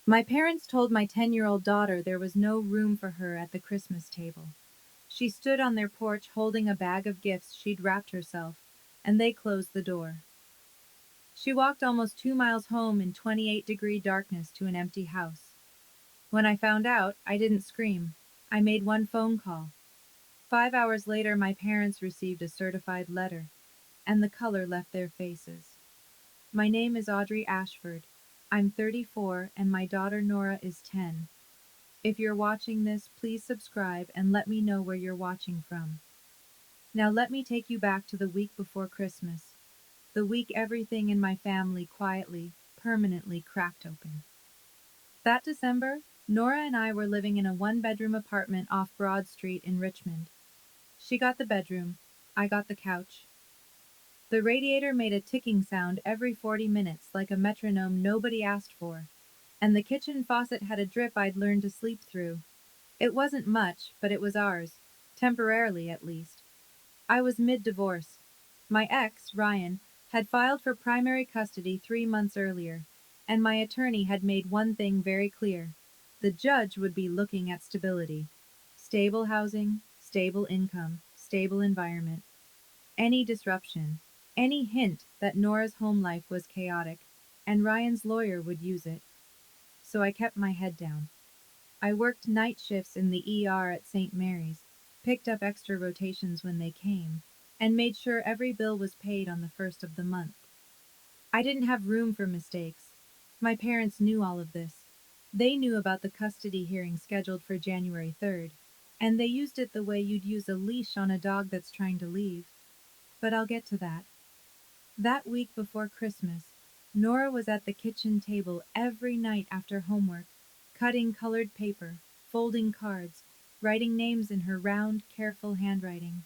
My parents told my 10-year-old daughter there was no room for her at the Christmas table. She stood on their porch holding a bag of gifts she'd wrapped herself, and they closed the door. She walked almost 2 miles home in 28-degree darkness to an empty house. When I found out, I didn't scream. I made one phone call. 5 hours later, my parents received a certified letter, and the color left their faces. My name is Audrey Ashford. I'm 34, and my daughter Nora is 10. If you're watching this, please subscribe and let me know where you're watching from. Now let me take you back to the week before Christmas, the week everything in my family quietly, permanently cracked open. That December, Nora and I were living in a one-bedroom apartment off Broad Street in Richmond. She got the bedroom, I got the couch. The radiator made a ticking sound every 40 minutes like a metronome nobody asked for, and the kitchen faucet had a drip I'd learned to sleep through. It wasn't much, but it was ours, temporarily at least. I was mid-divorce. My ex, Ryan, had filed for primary custody 3 months earlier, and my attorney had made one thing very clear. The judge would be looking at stability. Stable housing, stable income, stable environment. Any disruption, any hint that Nora's home life was chaotic, and Ryan's lawyer would use it. So I kept my head down. I worked night shifts in the ER at St. Mary's, picked up extra rotations when they came, and made sure every bill was paid on the first of the month. I didn't have room for mistakes. My parents knew all of this. They knew about the custody hearing scheduled for January 3rd, and they used it the way you'd use a leash on a dog that's trying to leave. But I'll get to that. That week before Christmas, Nora was at the kitchen table every night after homework, cutting colored paper, folding cards, writing names in her round, careful handwriting.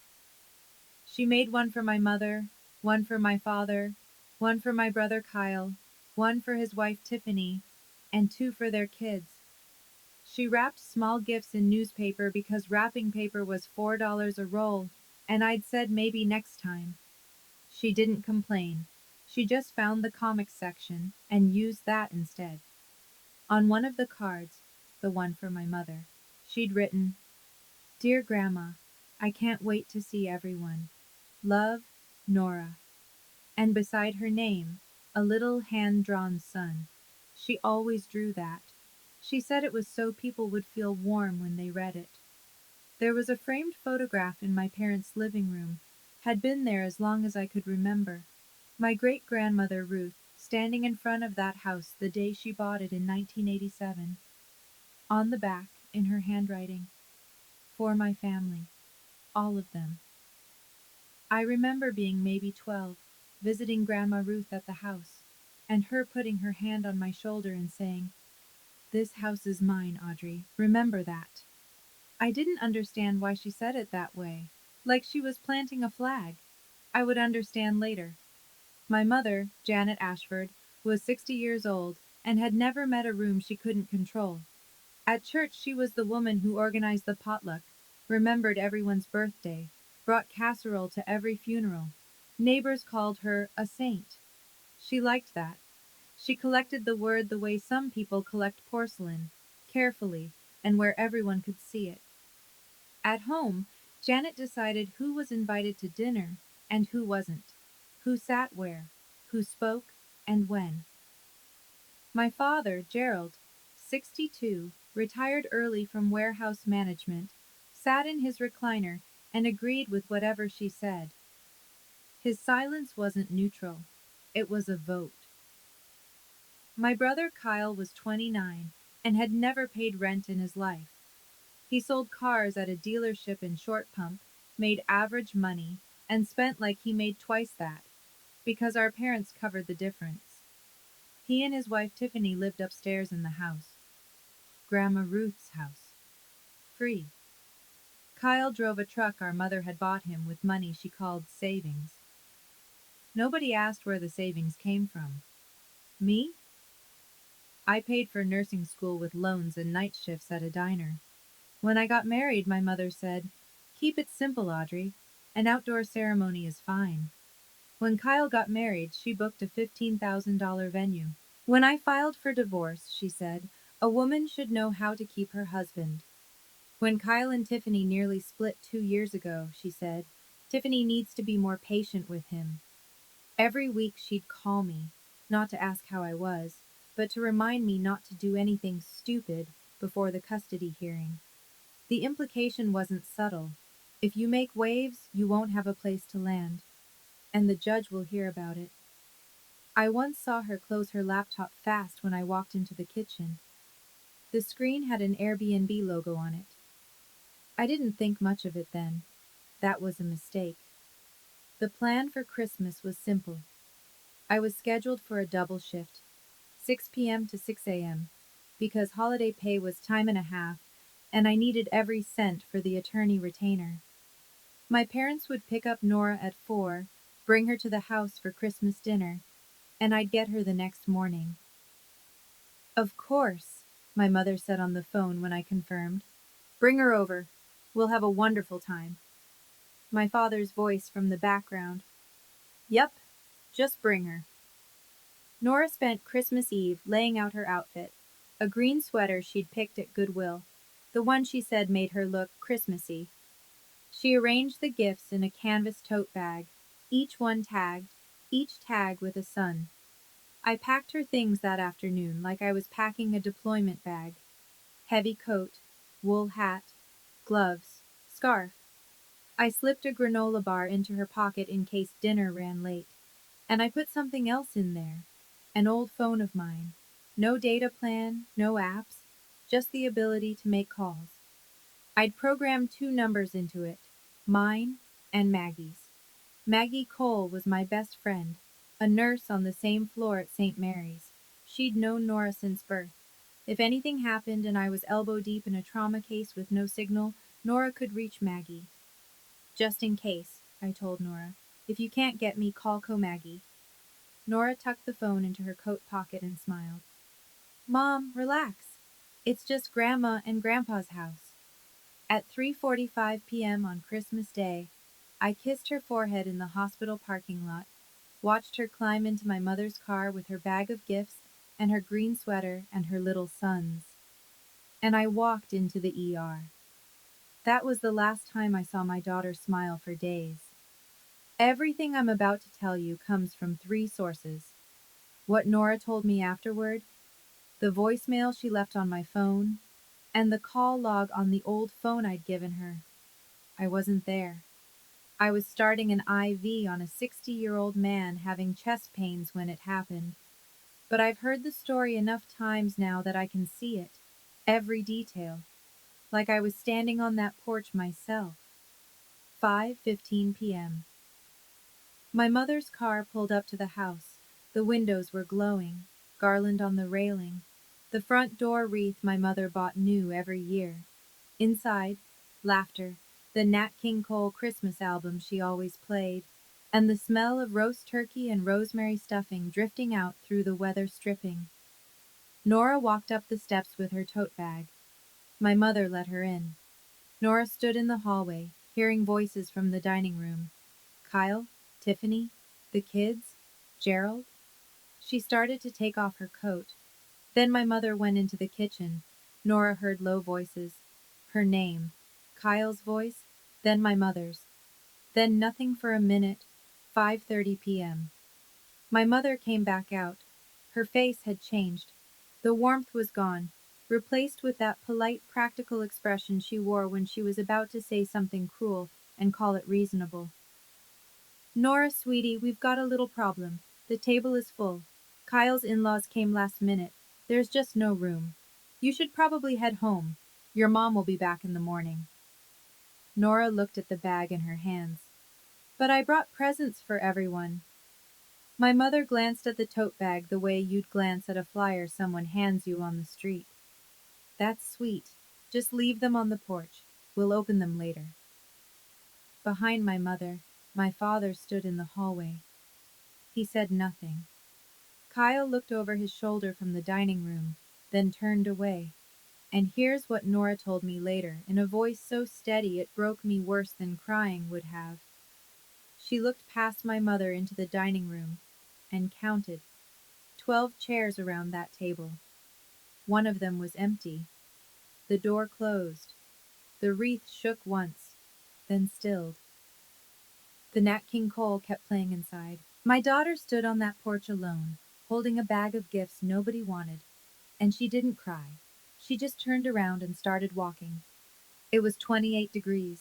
She made one for my mother, one for my father, one for my brother Kyle, one for his wife Tiffany, and two for their kids. She wrapped small gifts in newspaper because wrapping paper was $4 a roll, and I'd said maybe next time. She didn't complain. She just found the comics section and used that instead. On one of the cards, the one for my mother, she'd written, "Dear Grandma, I can't wait to see everyone. Love, Nora." And beside her name, a little hand-drawn sun. She always drew that. She said it was so people would feel warm when they read it. There was a framed photograph in my parents' living room, had been there as long as I could remember. My great-grandmother Ruth, standing in front of that house the day she bought it in 1987. On the back, in her handwriting, "For my family, all of them." I remember being maybe 12, visiting Grandma Ruth at the house, and her putting her hand on my shoulder and saying, "This house is mine, Audrey. Remember that." I didn't understand why she said it that way, like she was planting a flag. I would understand later. My mother, Janet Ashford, was 60 years old and had never met a room she couldn't control. At church, she was the woman who organized the potluck, remembered everyone's birthday, brought casserole to every funeral. Neighbors called her a saint. She liked that. She collected the word the way some people collect porcelain, carefully, and where everyone could see it. At home, Janet decided who was invited to dinner and who wasn't, who sat where, who spoke, and when. My father, Gerald, 62, retired early from warehouse management, sat in his recliner and agreed with whatever she said. His silence wasn't neutral. It was a vote. My brother Kyle was 29 and had never paid rent in his life. He sold cars at a dealership in Short Pump, made average money, and spent like he made twice that, because our parents covered the difference. He and his wife Tiffany lived upstairs in the house. Grandma Ruth's house. Free. Kyle drove a truck our mother had bought him with money she called savings. Nobody asked where the savings came from. Me? I paid for nursing school with loans and night shifts at a diner. When I got married, my mother said, "Keep it simple, Audrey. An outdoor ceremony is fine." When Kyle got married, she booked a $15,000 venue. When I filed for divorce, she said, A woman should know how to keep her husband. When Kyle and Tiffany nearly split 2 years ago, she said, Tiffany needs to be more patient with him. Every week she'd call me, not to ask how I was, but to remind me not to do anything stupid before the custody hearing. The implication wasn't subtle. If you make waves, you won't have a place to land, and the judge will hear about it. I once saw her close her laptop fast when I walked into the kitchen. The screen had an Airbnb logo on it. I didn't think much of it then. That was a mistake. The plan for Christmas was simple. I was scheduled for a double shift, 6 p.m. to 6 a.m., because holiday pay was time and a half, and I needed every cent for the attorney retainer. My parents would pick up Nora at 4, bring her to the house for Christmas dinner, and I'd get her the next morning. Of course, my mother said on the phone when I confirmed. Bring her over. We'll have a wonderful time. My father's voice from the background. Yep, just bring her. Nora spent Christmas Eve laying out her outfit, a green sweater she'd picked at Goodwill, the one she said made her look Christmassy. She arranged the gifts in a canvas tote bag, each one tagged, each tag with a sun. I packed her things that afternoon like I was packing a deployment bag. Heavy coat, wool hat, gloves, scarf. I slipped a granola bar into her pocket in case dinner ran late. And I put something else in there. An old phone of mine. No data plan, no apps, just the ability to make calls. I'd programmed 2 numbers into it, mine and Maggie's. Maggie Cole was my best friend, a nurse on the same floor at St. Mary's. She'd known Nora since birth. If anything happened and I was elbow deep in a trauma case with no signal, Nora could reach Maggie. Just in case, I told Nora. If you can't get me, call Maggie. Nora tucked the phone into her coat pocket and smiled. Mom, relax. It's just Grandma and Grandpa's house. At 3:45 p.m. on Christmas Day, I kissed her forehead in the hospital parking lot, watched her climb into my mother's car with her bag of gifts and her green sweater and her little sons. And I walked into the ER. That was the last time I saw my daughter smile for days. Everything I'm about to tell you comes from 3 sources. What Nora told me afterward, the voicemail she left on my phone, and the call log on the old phone I'd given her. I wasn't there. I was starting an IV on a 60-year-old man having chest pains when it happened. But I've heard the story enough times now that I can see it, every detail, like I was standing on that porch myself. 5:15 p.m. My mother's car pulled up to the house. The windows were glowing, garland on the railing. The front door wreath my mother bought new every year. Inside, laughter, the Nat King Cole Christmas album she always played, and the smell of roast turkey and rosemary stuffing drifting out through the weather stripping. Nora walked up the steps with her tote bag. My mother let her in. Nora stood in the hallway, hearing voices from the dining room. Kyle, Tiffany, the kids, Gerald. She started to take off her coat. Then my mother went into the kitchen. Nora heard low voices. Her name. Kyle's voice. Then my mother's. Then nothing for a minute. 5:30 p.m. My mother came back out. Her face had changed. The warmth was gone, replaced with that polite, practical expression she wore when she was about to say something cruel and call it reasonable. Nora, sweetie, we've got a little problem. The table is full. Kyle's in-laws came last minute. There's just no room. You should probably head home. Your mom will be back in the morning. Nora looked at the bag in her hands. But I brought presents for everyone. My mother glanced at the tote bag the way you'd glance at a flyer someone hands you on the street. That's sweet. Just leave them on the porch. We'll open them later. Behind my mother, my father stood in the hallway. He said nothing. Kyle looked over his shoulder from the dining room, then turned away. And here's what Nora told me later, in a voice so steady it broke me worse than crying would have. She looked past my mother into the dining room and counted. 12 chairs around that table. One of them was empty. The door closed. The wreath shook once, then stilled. The Nat King Cole kept playing inside. My daughter stood on that porch alone, holding a bag of gifts nobody wanted, and she didn't cry. She just turned around and started walking. It was 28 degrees.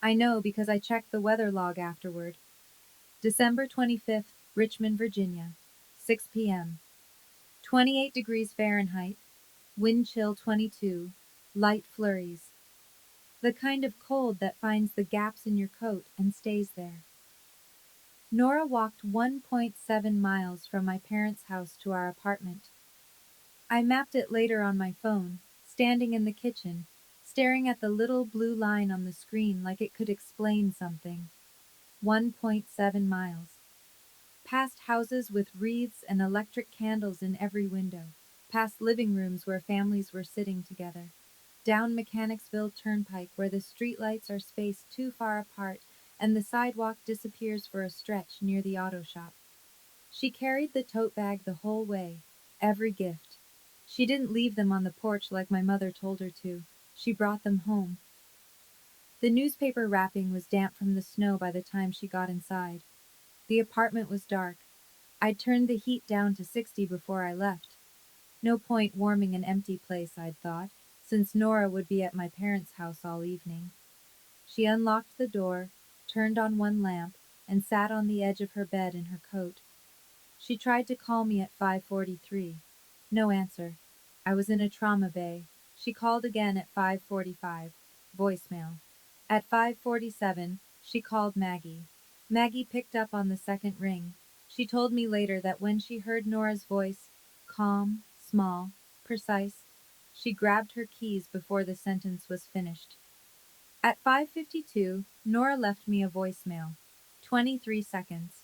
I know because I checked the weather log afterward. December 25th, Richmond, Virginia, 6 p.m. 28 degrees Fahrenheit, wind chill 22, light flurries. The kind of cold that finds the gaps in your coat and stays there. Nora walked 1.7 miles from my parents' house to our apartment. I mapped it later on my phone, standing in the kitchen, staring at the little blue line on the screen like it could explain something. 1.7 miles. Past houses with wreaths and electric candles in every window. Past living rooms where families were sitting together. Down Mechanicsville Turnpike where the streetlights are spaced too far apart and the sidewalk disappears for a stretch near the auto shop. She carried the tote bag the whole way, every gift. She didn't leave them on the porch like my mother told her to. She brought them home. The newspaper wrapping was damp from the snow by the time she got inside. The apartment was dark. I'd turned the heat down to 60 before I left. No point warming an empty place, I'd thought, since Nora would be at my parents' house all evening. She unlocked the door, turned on one lamp, and sat on the edge of her bed in her coat. She tried to call me at 5:43. No answer. I was in a trauma bay. She called again at 5:45. Voicemail. At 5:47, she called Maggie. Maggie picked up on the second ring. She told me later that when she heard Nora's voice, calm, small, precise, she grabbed her keys before the sentence was finished. At 5:52, Nora left me a voicemail. 23 seconds.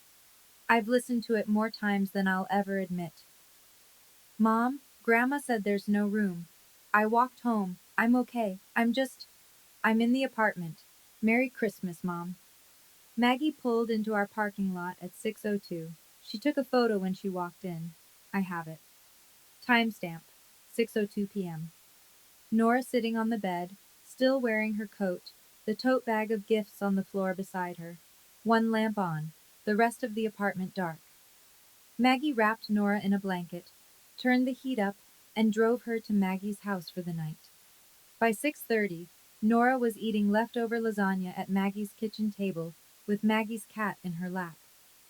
I've listened to it more times than I'll ever admit. Mom, Grandma said there's no room. I walked home. I'm okay. I'm in the apartment. Merry Christmas, Mom. Maggie pulled into our parking lot at 6:02. She took a photo when she walked in. I have it. Timestamp, 6:02 p.m. Nora sitting on the bed, still wearing her coat, the tote bag of gifts on the floor beside her. One lamp on, the rest of the apartment dark. Maggie wrapped Nora in a blanket, turned the heat up, and drove her to Maggie's house for the night. By 6:30, Nora was eating leftover lasagna at Maggie's kitchen table with Maggie's cat in her lap.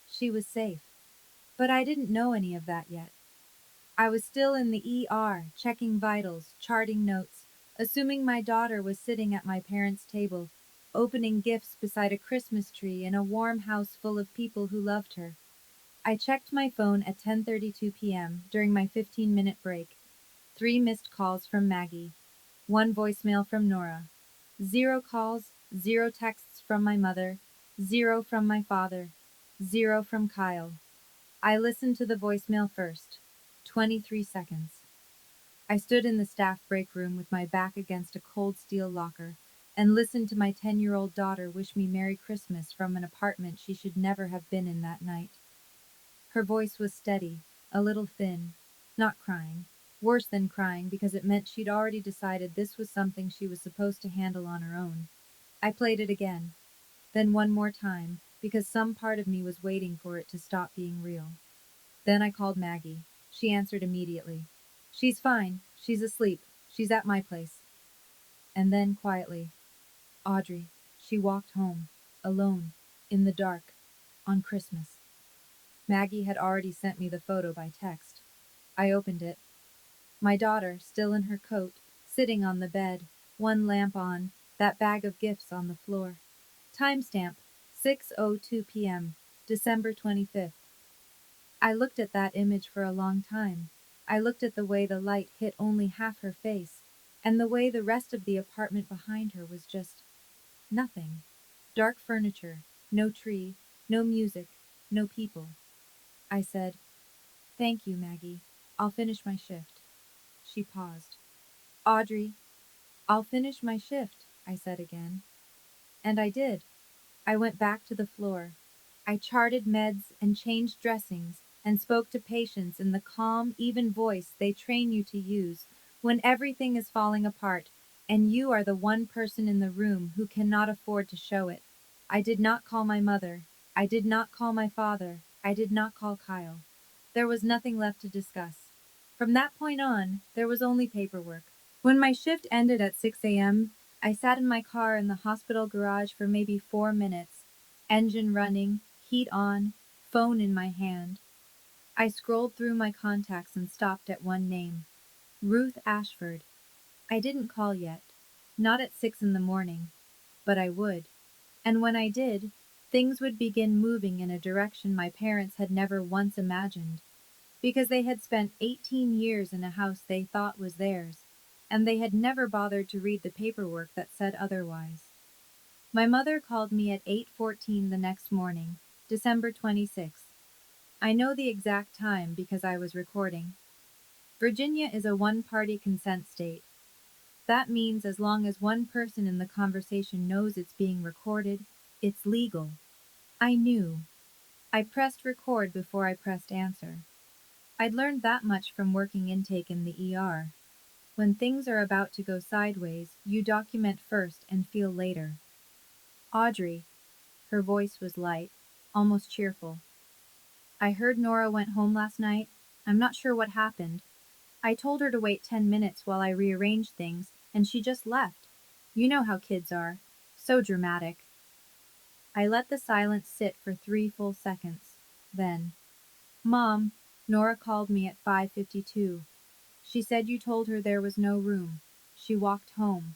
She was safe. But I didn't know any of that yet. I was still in the ER, checking vitals, charting notes, assuming my daughter was sitting at my parents' table, opening gifts beside a Christmas tree in a warm house full of people who loved her. I checked my phone at 10:32 p.m. during my 15-minute break. 3 missed calls from Maggie. 1 voicemail from Nora. 0 calls, 0 texts from my mother. 0 from my father. 0 from Kyle. I listened to the voicemail first. 23 seconds. I stood in the staff break room with my back against a cold steel locker and listened to my 10-year-old daughter wish me Merry Christmas from an apartment she should never have been in that night. Her voice was steady, a little thin, not crying. Worse than crying because it meant she'd already decided this was something she was supposed to handle on her own. I played it again, then one more time, because some part of me was waiting for it to stop being real. Then I called Maggie. She answered immediately. She's fine. She's asleep. She's at my place. And then quietly, Audrey. She walked home, alone, in the dark, on Christmas. Maggie had already sent me the photo by text. I opened it. My daughter, still in her coat, sitting on the bed, one lamp on, that bag of gifts on the floor. Timestamp, 6:02 p.m., December 25th. I looked at that image for a long time. I looked at the way the light hit only half her face, and the way the rest of the apartment behind her was just nothing. Dark furniture, no tree, no music, no people. I said, "Thank you, Maggie. I'll finish my shift." She paused. "Audrey, I'll finish my shift," I said again. And I did. I went back to the floor. I charted meds and changed dressings, and spoke to patients in the calm, even voice they train you to use when everything is falling apart and you are the one person in the room who cannot afford to show it. I did not call my mother. I did not call my father. I did not call Kyle. There was nothing left to discuss. From that point on, there was only paperwork. When my shift ended at 6 a.m., I sat in my car in the hospital garage for maybe 4 minutes, engine running, heat on, phone in my hand. I scrolled through my contacts and stopped at one name, Ruth Ashford. I didn't call yet, not at 6 in the morning, but I would. And when I did, things would begin moving in a direction my parents had never once imagined, because they had spent 18 years in a house they thought was theirs, and they had never bothered to read the paperwork that said otherwise. My mother called me at 8:14 the next morning, December 26th. I know the exact time because I was recording. Virginia is a one-party consent state. That means as long as one person in the conversation knows it's being recorded, it's legal. I knew. I pressed record before I pressed answer. I'd learned that much from working intake in the ER. When things are about to go sideways, you document first and feel later. Audrey. Her voice was light, almost cheerful. I heard Nora went home last night. I'm not sure what happened. I told her to wait 10 minutes while I rearranged things, and she just left. You know how kids are. So dramatic. I let the silence sit for 3 full seconds. Then, Mom, Nora called me at 5:52. She said you told her there was no room. She walked home.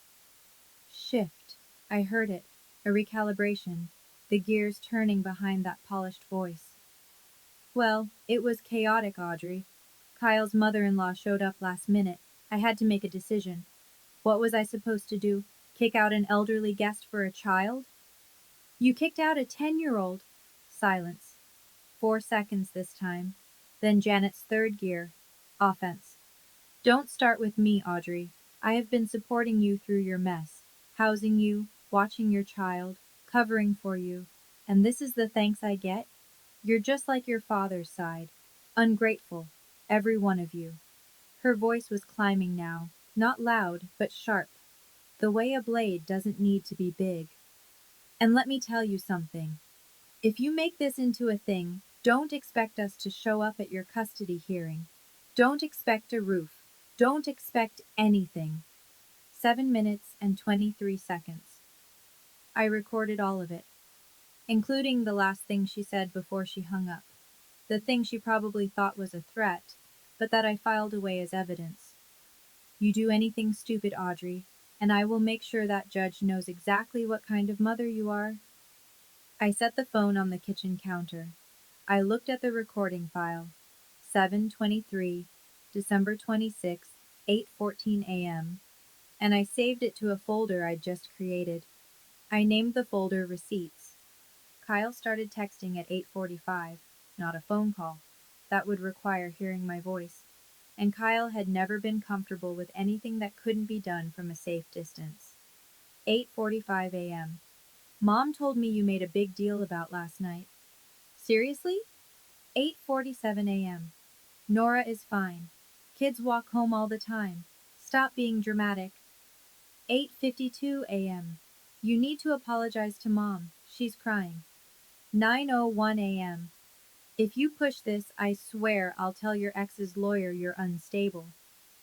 Shift. I heard it. A recalibration. The gears turning behind that polished voice. Well, it was chaotic, Audrey. Kyle's mother-in-law showed up last minute. I had to make a decision. What was I supposed to do? Kick out an elderly guest for a child? You kicked out a 10-year-old. Silence. 4 seconds this time. Then Janet's third gear. Offense. Don't start with me, Audrey. I have been supporting you through your mess, housing you, watching your child, covering for you. And this is the thanks I get? You're just like your father's side. Ungrateful. Every one of you. Her voice was climbing now, not loud, but sharp. The way a blade doesn't need to be big. And let me tell you something. If you make this into a thing, don't expect us to show up at your custody hearing. Don't expect a roof. Don't expect anything. 7 minutes and 23 seconds. I recorded all of it, including the last thing she said before she hung up. The thing she probably thought was a threat, but that I filed away as evidence. You do anything stupid, Audrey, and I will make sure that judge knows exactly what kind of mother you are. I set the phone on the kitchen counter. I looked at the recording file. 7:23, December 26, 8:14 a.m., and I saved it to a folder I'd just created. I named the folder Receipts. Kyle started texting at 8:45, not a phone call. That would require hearing my voice. And Kyle had never been comfortable with anything that couldn't be done from a safe distance. 8:45 a.m. Mom told me you made a big deal about last night. Seriously? 8:47 a.m. Nora is fine. Kids walk home all the time. Stop being dramatic. 8:52 a.m. You need to apologize to Mom. She's crying. 9:01 a.m. If you push this, I swear I'll tell your ex's lawyer you're unstable.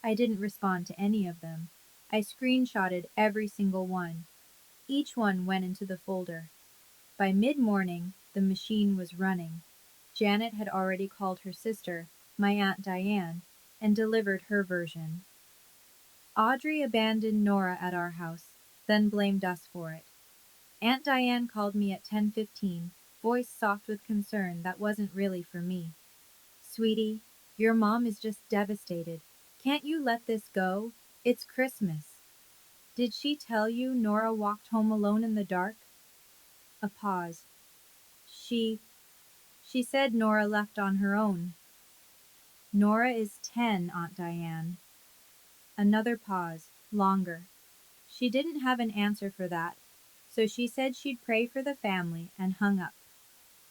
I didn't respond to any of them. I screenshotted every single one. Each one went into the folder. By mid-morning, the machine was running. Janet had already called her sister, my Aunt Diane, and delivered her version. Audrey abandoned Nora at our house, then blamed us for it. Aunt Diane called me at 10:15, voice soft with concern that wasn't really for me. Sweetie, your mom is just devastated. Can't you let this go? It's Christmas. Did she tell you Nora walked home alone in the dark? A pause. She said Nora left on her own. Nora is 10, Aunt Diane. Another pause, longer. She didn't have an answer for that, so she said she'd pray for the family and hung up.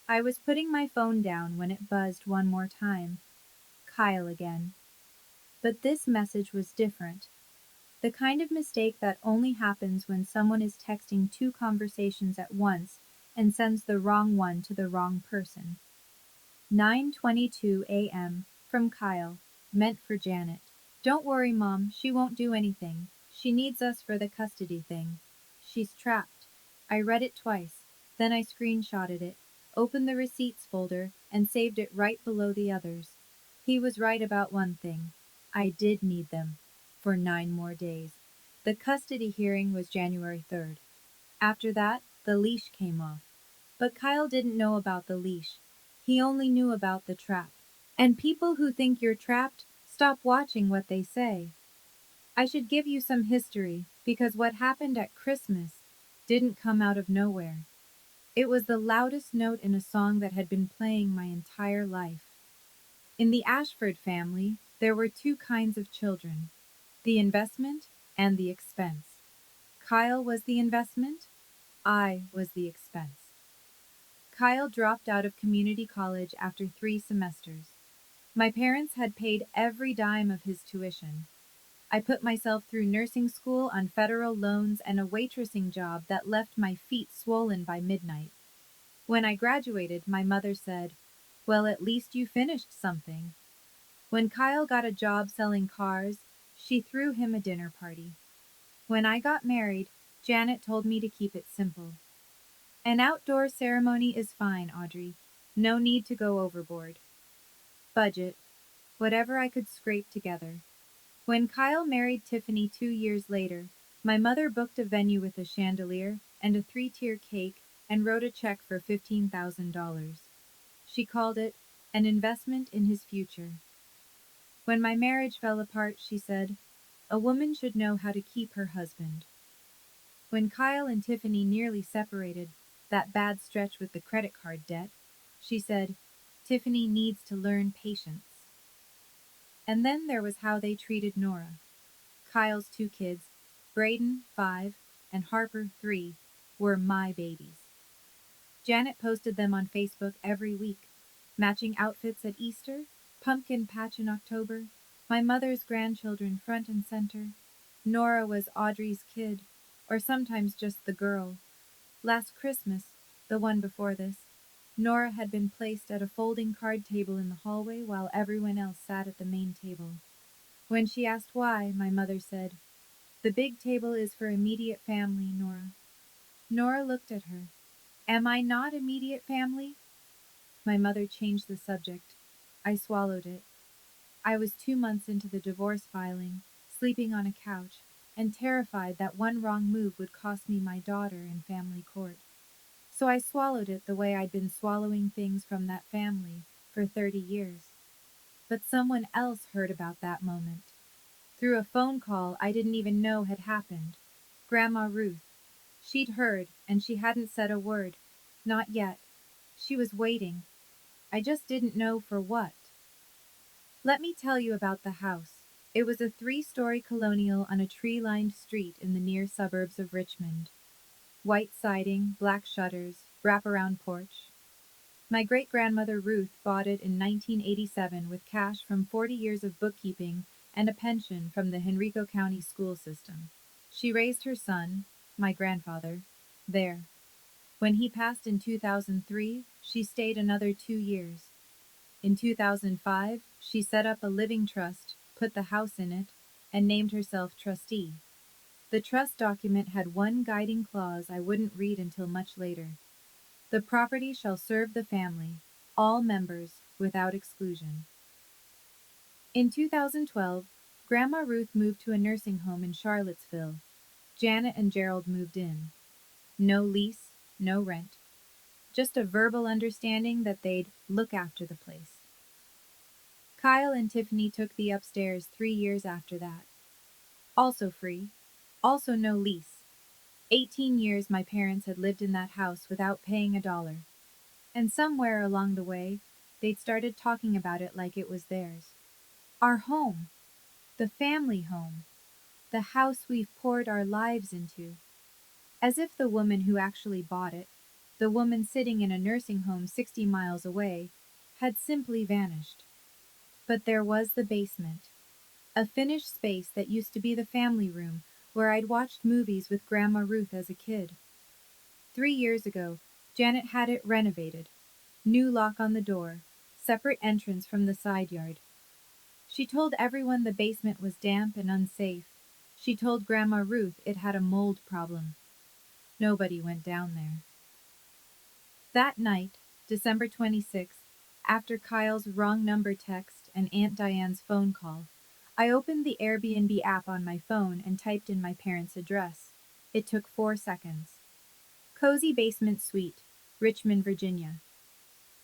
I was putting my phone down when it buzzed one more time. Kyle again. But this message was different. The kind of mistake that only happens when someone is texting two conversations at once and sends the wrong one to the wrong person. 9:22 a.m. from Kyle, meant for Janet. Don't worry, Mom, she won't do anything. She needs us for the custody thing. She's trapped. I read it twice, then I screenshotted it, opened the receipts folder, and saved it right below the others. He was right about one thing. I did need them. For 9 more days. The custody hearing was January 3rd. After that, the leash came off. But Kyle didn't know about the leash. He only knew about the trap. And people who think you're trapped, stop watching what they say. I should give you some history, because what happened at Christmas didn't come out of nowhere. It was the loudest note in a song that had been playing my entire life. In the Ashford family, there were two kinds of children, the investment and the expense. Kyle was the investment, I was the expense. Kyle dropped out of community college after 3 semesters. My parents had paid every dime of his tuition. I put myself through nursing school on federal loans and a waitressing job that left my feet swollen by midnight. When I graduated, my mother said, "Well, at least you finished something." When Kyle got a job selling cars, she threw him a dinner party. When I got married, Janet told me to keep it simple. An outdoor ceremony is fine, Audrey. No need to go overboard. Budget. Whatever I could scrape together. When Kyle married Tiffany 2 years later, my mother booked a venue with a chandelier and a 3-tier cake and wrote a check for $15,000. She called it an investment in his future. When my marriage fell apart, she said, "A woman should know how to keep her husband." When Kyle and Tiffany nearly separated, that bad stretch with the credit card debt, she said, "Tiffany needs to learn patience." And then there was how they treated Nora. Kyle's 2 kids, Braden, 5, and Harper, 3, were my babies. Janet posted them on Facebook every week. Matching outfits at Easter, pumpkin patch in October, my mother's grandchildren front and center. Nora was Audrey's kid, or sometimes just the girl. Last Christmas, the one before this, Nora had been placed at a folding card table in the hallway while everyone else sat at the main table. When she asked why, my mother said, "The big table is for immediate family, Nora." Nora looked at her. "Am I not immediate family?" My mother changed the subject. I swallowed it. I was 2 months into the divorce filing, sleeping on a couch, and terrified that one wrong move would cost me my daughter in family court. So I swallowed it the way I'd been swallowing things from that family for 30 years. But someone else heard about that moment. Through a phone call I didn't even know had happened. Grandma Ruth. She'd heard, and she hadn't said a word. Not yet. She was waiting. I just didn't know for what. Let me tell you about the house. It was a 3-story colonial on a tree-lined street in the near suburbs of Richmond. White siding, black shutters, wraparound porch. My great-grandmother Ruth bought it in 1987 with cash from 40 years of bookkeeping and a pension from the Henrico County school system. She raised her son, my grandfather, there. When he passed in 2003, she stayed another 2 years. In 2005, she set up a living trust, put the house in it, and named herself trustee. The trust document had one guiding clause I wouldn't read until much later. The property shall serve the family, all members, without exclusion. In 2012, Grandma Ruth moved to a nursing home in Charlottesville. Janet and Gerald moved in. No lease, no rent. Just a verbal understanding that they'd look after the place. Kyle and Tiffany took the upstairs 3 years after that. Also free. Also no lease. 18 years my parents had lived in that house without paying a dollar. And somewhere along the way, they'd started talking about it like it was theirs. Our home. The family home. The house we've poured our lives into. As if the woman who actually bought it, the woman sitting in a nursing home 60 miles away, had simply vanished. But there was the basement, a finished space that used to be the family room where I'd watched movies with Grandma Ruth as a kid. 3 years ago, Janet had it renovated. New lock on the door, separate entrance from the side yard. She told everyone the basement was damp and unsafe. She told Grandma Ruth it had a mold problem. Nobody went down there. That night, December 26th, after Kyle's wrong number text and Aunt Diane's phone call, I opened the Airbnb app on my phone and typed in my parents' address. It took 4 seconds. Cozy Basement Suite, Richmond, Virginia.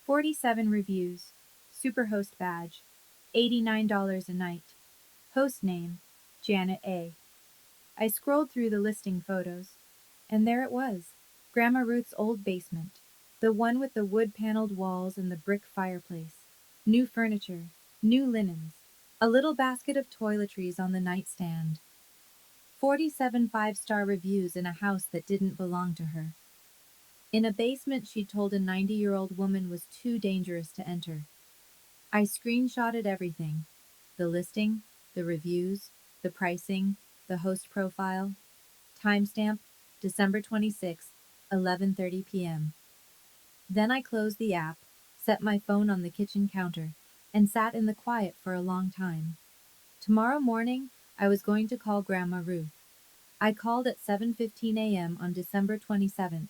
47 reviews. Superhost badge. $89 a night. Host name, Janet A. I scrolled through the listing photos, and there it was, Grandma Ruth's old basement, the one with the wood-paneled walls and the brick fireplace. New furniture, new linens, a little basket of toiletries on the nightstand. 47 five-star reviews in a house that didn't belong to her. In a basement she'd told a 90-year-old woman was too dangerous to enter. I screenshotted everything. The listing, the reviews, the pricing, the host profile. Timestamp, December 26, 11:30 p.m. Then I closed the app, set my phone on the kitchen counter, and sat in the quiet for a long time. Tomorrow morning, I was going to call Grandma Ruth. I called at 7:15 a.m. on December 27th,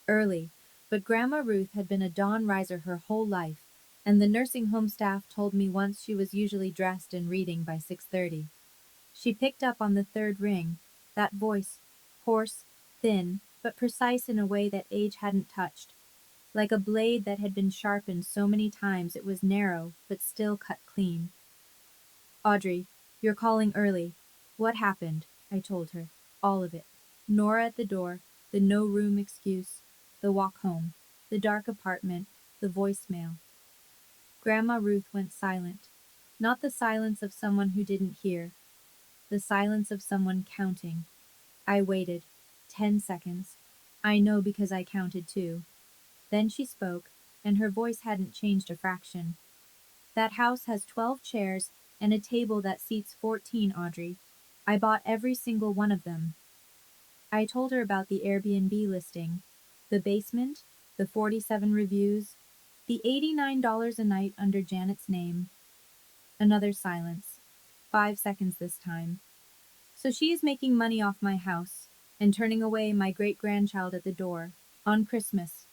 early, but Grandma Ruth had been a dawn riser her whole life, and the nursing home staff told me once she was usually dressed and reading by 6:30. She picked up on the third ring, that voice, hoarse, thin, but precise in a way that age hadn't touched, like a blade that had been sharpened so many times it was narrow but still cut clean. Audrey, you're calling early. What happened? I told her. All of it. Nora at the door, the no room excuse, the walk home, the dark apartment, the voicemail. Grandma Ruth went silent. Not the silence of someone who didn't hear, the silence of someone counting. I waited. 10 seconds. I know because I counted too. Then she spoke, and her voice hadn't changed a fraction. That house has 12 chairs and a table that seats 14, Audrey. I bought every single one of them. I told her about the Airbnb listing, the basement, the 47 reviews, the $89 a night under Janet's name. Another silence. 5 seconds this time. So she is making money off my house and turning away my great-grandchild at the door on Christmas.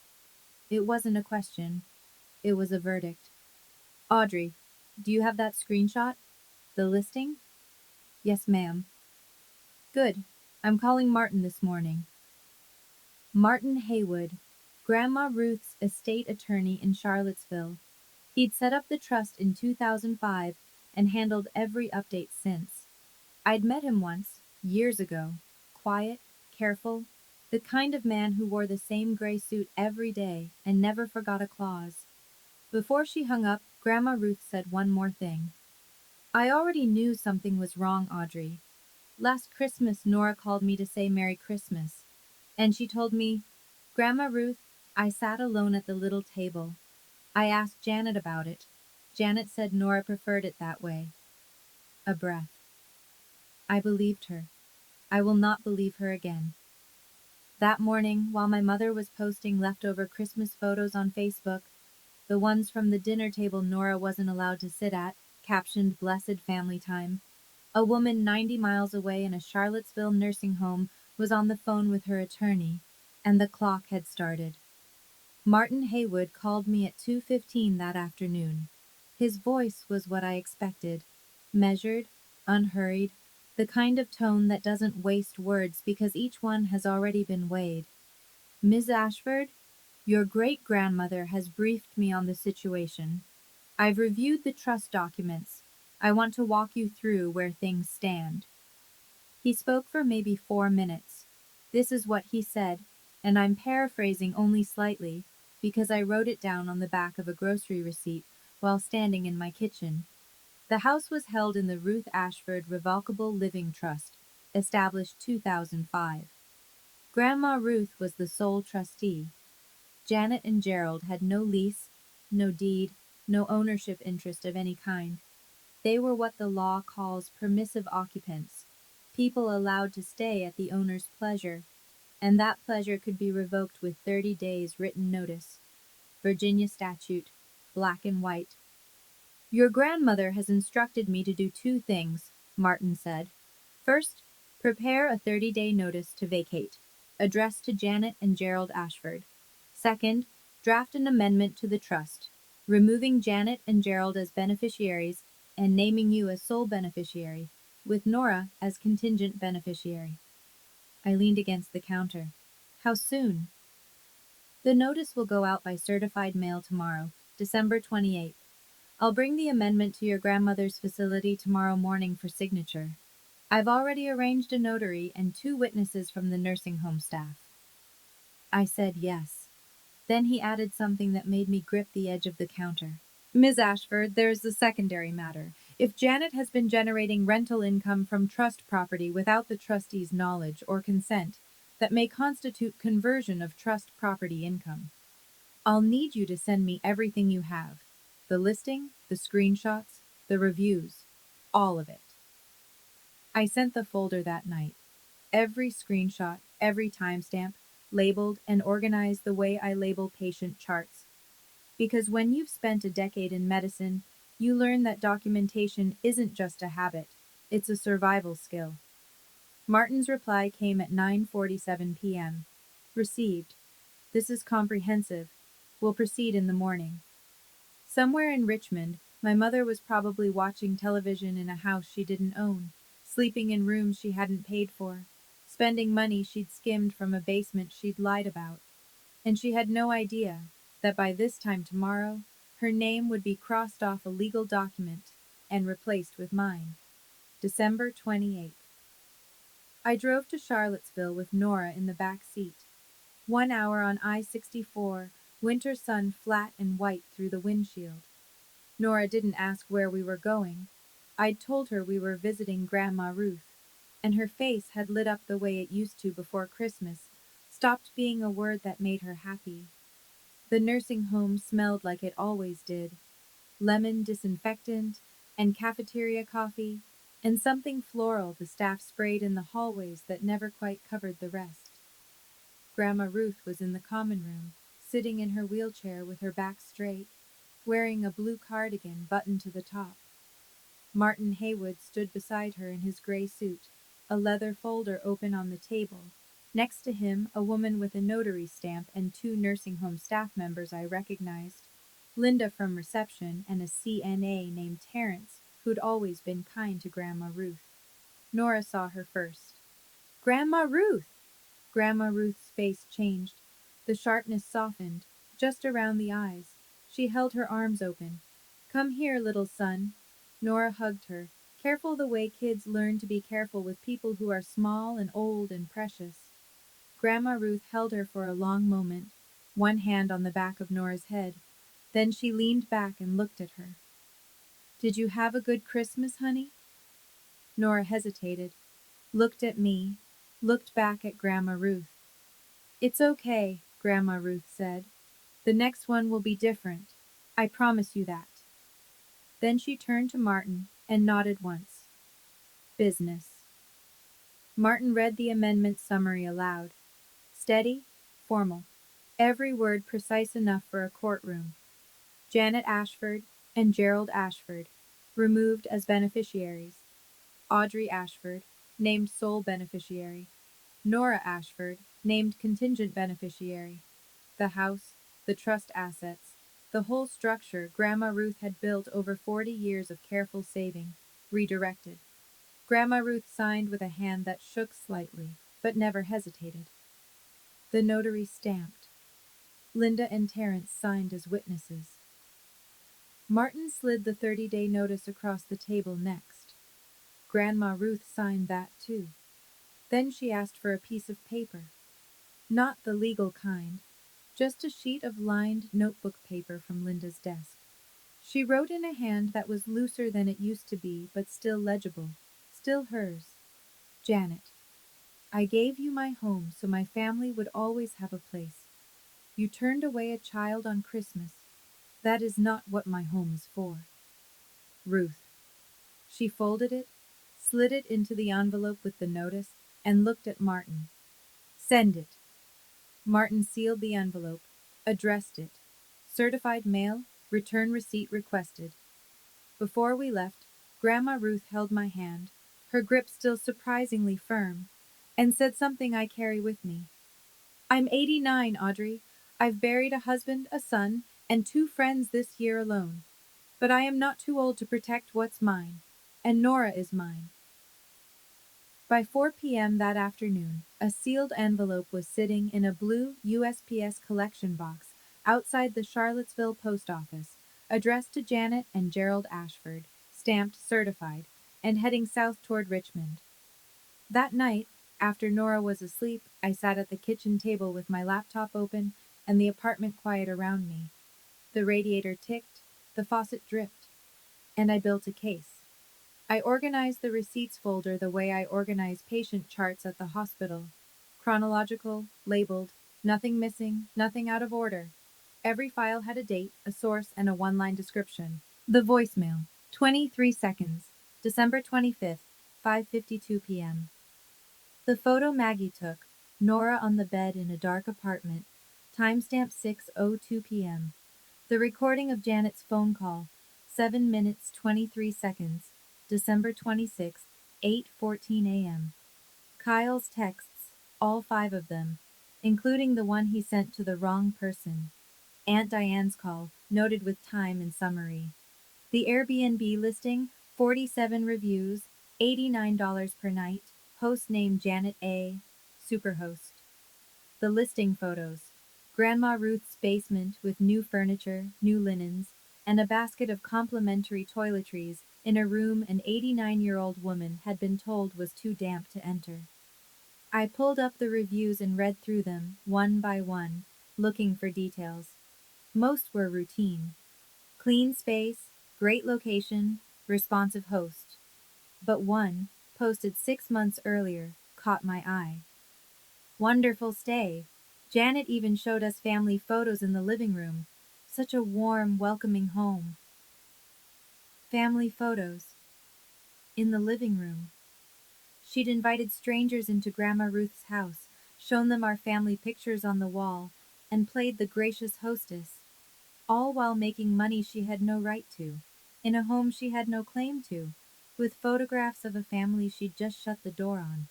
It wasn't a question. It was a verdict. Audrey, do you have that screenshot? The listing? Yes, ma'am. Good. I'm calling Martin this morning. Martin Haywood, Grandma Ruth's estate attorney in Charlottesville. He'd set up the trust in 2005 and handled every update since. I'd met him once, years ago. Quiet, careful, the kind of man who wore the same gray suit every day and never forgot a clause. Before she hung up, Grandma Ruth said one more thing. I already knew something was wrong, Audrey. Last Christmas, Nora called me to say Merry Christmas. And she told me, Grandma Ruth, I sat alone at the little table. I asked Janet about it. Janet said Nora preferred it that way. A breath. I believed her. I will not believe her again. That morning, while my mother was posting leftover Christmas photos on Facebook, the ones from the dinner table Nora wasn't allowed to sit at, captioned Blessed Family Time, a woman 90 miles away in a Charlottesville nursing home was on the phone with her attorney, and the clock had started. Martin Haywood called me at 2:15 that afternoon. His voice was what I expected, measured, unhurried, the kind of tone that doesn't waste words because each one has already been weighed. Ms. Ashford, your great-grandmother has briefed me on the situation. I've reviewed the trust documents. I want to walk you through where things stand. He spoke for maybe 4 minutes. This is what he said, and I'm paraphrasing only slightly because I wrote it down on the back of a grocery receipt while standing in my kitchen. The house was held in the Ruth Ashford Revocable Living Trust, established 2005. Grandma Ruth was the sole trustee. Janet and Gerald had no lease, no deed, no ownership interest of any kind. They were what the law calls permissive occupants, people allowed to stay at the owner's pleasure, and that pleasure could be revoked with 30 days written notice. Virginia statute, black and white. Your grandmother has instructed me to do two things, Martin said. First, prepare a 30-day notice to vacate, addressed to Janet and Gerald Ashford. Second, draft an amendment to the trust, removing Janet and Gerald as beneficiaries and naming you as sole beneficiary, with Nora as contingent beneficiary. I leaned against the counter. How soon? The notice will go out by certified mail tomorrow, December 28th. I'll bring the amendment to your grandmother's facility tomorrow morning for signature. I've already arranged a notary and 2 witnesses from the nursing home staff. I said yes. Then he added something that made me grip the edge of the counter. Ms. Ashford, there's the secondary matter. If Janet has been generating rental income from trust property without the trustee's knowledge or consent, that may constitute conversion of trust property income. I'll need you to send me everything you have. The listing, the screenshots, the reviews, all of it. I sent the folder that night. Every screenshot, every timestamp, labeled and organized the way I label patient charts. Because when you've spent a decade in medicine, you learn that documentation isn't just a habit, it's a survival skill. Martin's reply came at 9:47 p.m. Received. This is comprehensive. Will proceed in the morning. Somewhere in Richmond, my mother was probably watching television in a house she didn't own, sleeping in rooms she hadn't paid for, spending money she'd skimmed from a basement she'd lied about. And she had no idea that by this time tomorrow, her name would be crossed off a legal document and replaced with mine. December 28th. I drove to Charlottesville with Nora in the back seat. 1 hour on I-64, winter sun flat and white through the windshield. Nora didn't ask where we were going. I'd told her we were visiting Grandma Ruth, and her face had lit up the way it used to before Christmas, stopped being a word that made her happy. The nursing home smelled like it always did. Lemon disinfectant, and cafeteria coffee, and something floral the staff sprayed in the hallways that never quite covered the rest. Grandma Ruth was in the common room, sitting in her wheelchair with her back straight, wearing a blue cardigan buttoned to the top. Martin Haywood stood beside her in his gray suit, a leather folder open on the table. Next to him, a woman with a notary stamp and 2 nursing home staff members I recognized. Linda from reception and a CNA named Terrence, who'd always been kind to Grandma Ruth. Nora saw her first. Grandma Ruth! Grandma Ruth's face changed. The sharpness softened, just around the eyes. She held her arms open. Come here, little son. Nora hugged her, careful the way kids learn to be careful with people who are small and old and precious. Grandma Ruth held her for a long moment, one hand on the back of Nora's head. Then she leaned back and looked at her. Did you have a good Christmas, honey? Nora hesitated, looked at me, looked back at Grandma Ruth. It's okay, Grandma Ruth said. The next one will be different. I promise you that. Then she turned to Martin and nodded once. Business. Martin read the amendment summary aloud. Steady, formal. Every word precise enough for a courtroom. Janet Ashford and Gerald Ashford, removed as beneficiaries. Audrey Ashford, named sole beneficiary. Nora Ashford, named contingent beneficiary. The house, the trust assets, the whole structure Grandma Ruth had built over 40 years of careful saving, redirected. Grandma Ruth signed with a hand that shook slightly, but never hesitated. The notary stamped. Linda and Terrence signed as witnesses. Martin slid the 30-day notice across the table next. Grandma Ruth signed that too. Then she asked for a piece of paper. Not the legal kind, just a sheet of lined notebook paper from Linda's desk. She wrote in a hand that was looser than it used to be, but still legible, still hers. Janet, I gave you my home so my family would always have a place. You turned away a child on Christmas. That is not what my home is for. Ruth. She folded it, slid it into the envelope with the notice, and looked at Martin. Send it. Martin sealed the envelope, addressed it. Certified mail, return receipt requested. Before we left, Grandma Ruth held my hand, her grip still surprisingly firm, and said something I carry with me. I'm 89, Audrey. I've buried a husband, a son, and 2 friends this year alone. But I am not too old to protect what's mine, and Nora is mine. By 4 p.m. that afternoon, a sealed envelope was sitting in a blue USPS collection box outside the Charlottesville post office, addressed to Janet and Gerald Ashford, stamped certified, and heading south toward Richmond. That night, after Nora was asleep, I sat at the kitchen table with my laptop open and the apartment quiet around me. The radiator ticked, the faucet dripped, and I built a case. I organized the receipts folder the way I organize patient charts at the hospital. Chronological, labeled, nothing missing, nothing out of order. Every file had a date, a source, and a one-line description. The voicemail. 23 seconds. December 25th, 5:52 p.m. The photo Maggie took, Nora on the bed in a dark apartment. Timestamp 6:02 p.m. The recording of Janet's phone call. 7 minutes 23 seconds. December 26th, 8:14 a.m. Kyle's texts, all 5 of them, including the one he sent to the wrong person. Aunt Diane's call, noted with time and summary. The Airbnb listing, 47 reviews, $89 per night, host name Janet A., superhost. The listing photos. Grandma Ruth's basement with new furniture, new linens, and a basket of complimentary toiletries in a room an 89-year-old woman had been told was too damp to enter. I pulled up the reviews and read through them, one by one, looking for details. Most were routine. Clean space, great location, responsive host. But one, posted 6 months earlier, caught my eye. Wonderful stay. Janet even showed us family photos in the living room. Such a warm, welcoming home. Family photos. In the living room. She'd invited strangers into Grandma Ruth's house, shown them our family pictures on the wall, and played the gracious hostess. All while making money she had no right to, in a home she had no claim to, with photographs of a family she'd just shut the door on.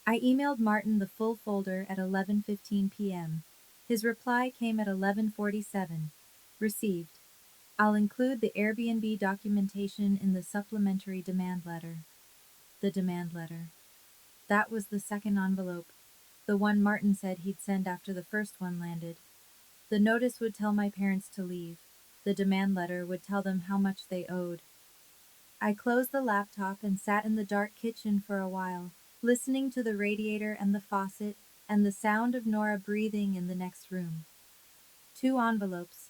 I emailed Martin the full folder at 11:15 p.m. His reply came at 11:47. Received. I'll include the Airbnb documentation in the supplementary demand letter. The demand letter. That was the second envelope, the one Martin said he'd send after the first one landed. The notice would tell my parents to leave. The demand letter would tell them how much they owed. I closed the laptop and sat in the dark kitchen for a while, listening to the radiator and the faucet and the sound of Nora breathing in the next room. 2 envelopes.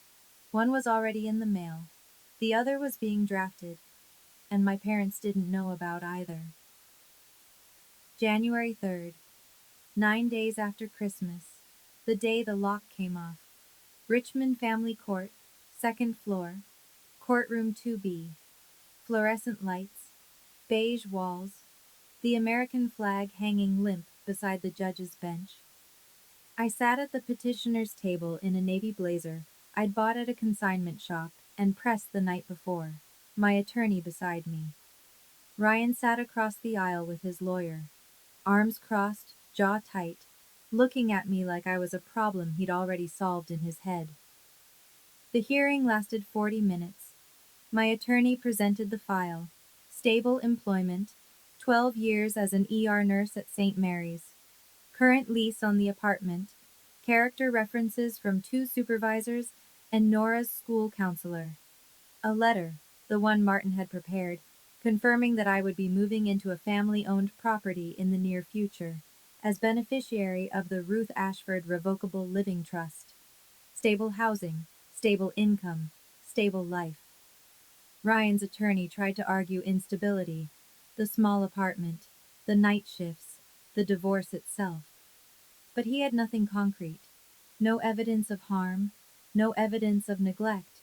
One was already in the mail. The other was being drafted, and my parents didn't know about either. January 3rd. 9 days after Christmas. The day the lock came off. Richmond Family Court, 2nd floor. Courtroom 2B. Fluorescent lights. Beige walls. The American flag hanging limp beside the judge's bench. I sat at the petitioner's table in a navy blazer I'd bought at a consignment shop and pressed the night before, my attorney beside me. Ryan sat across the aisle with his lawyer, arms crossed, jaw tight, looking at me like I was a problem he'd already solved in his head. The hearing lasted 40 minutes. My attorney presented the file. Stable employment, 12 years as an ER nurse at St. Mary's. Current lease on the apartment, character references from 2 supervisors, and Nora's school counselor. A letter, the one Martin had prepared, confirming that I would be moving into a family-owned property in the near future, as beneficiary of the Ruth Ashford Revocable Living Trust. Stable housing, stable income, stable life. Ryan's attorney tried to argue instability, the small apartment, the night shifts, the divorce itself. But he had nothing concrete. No evidence of harm, no evidence of neglect,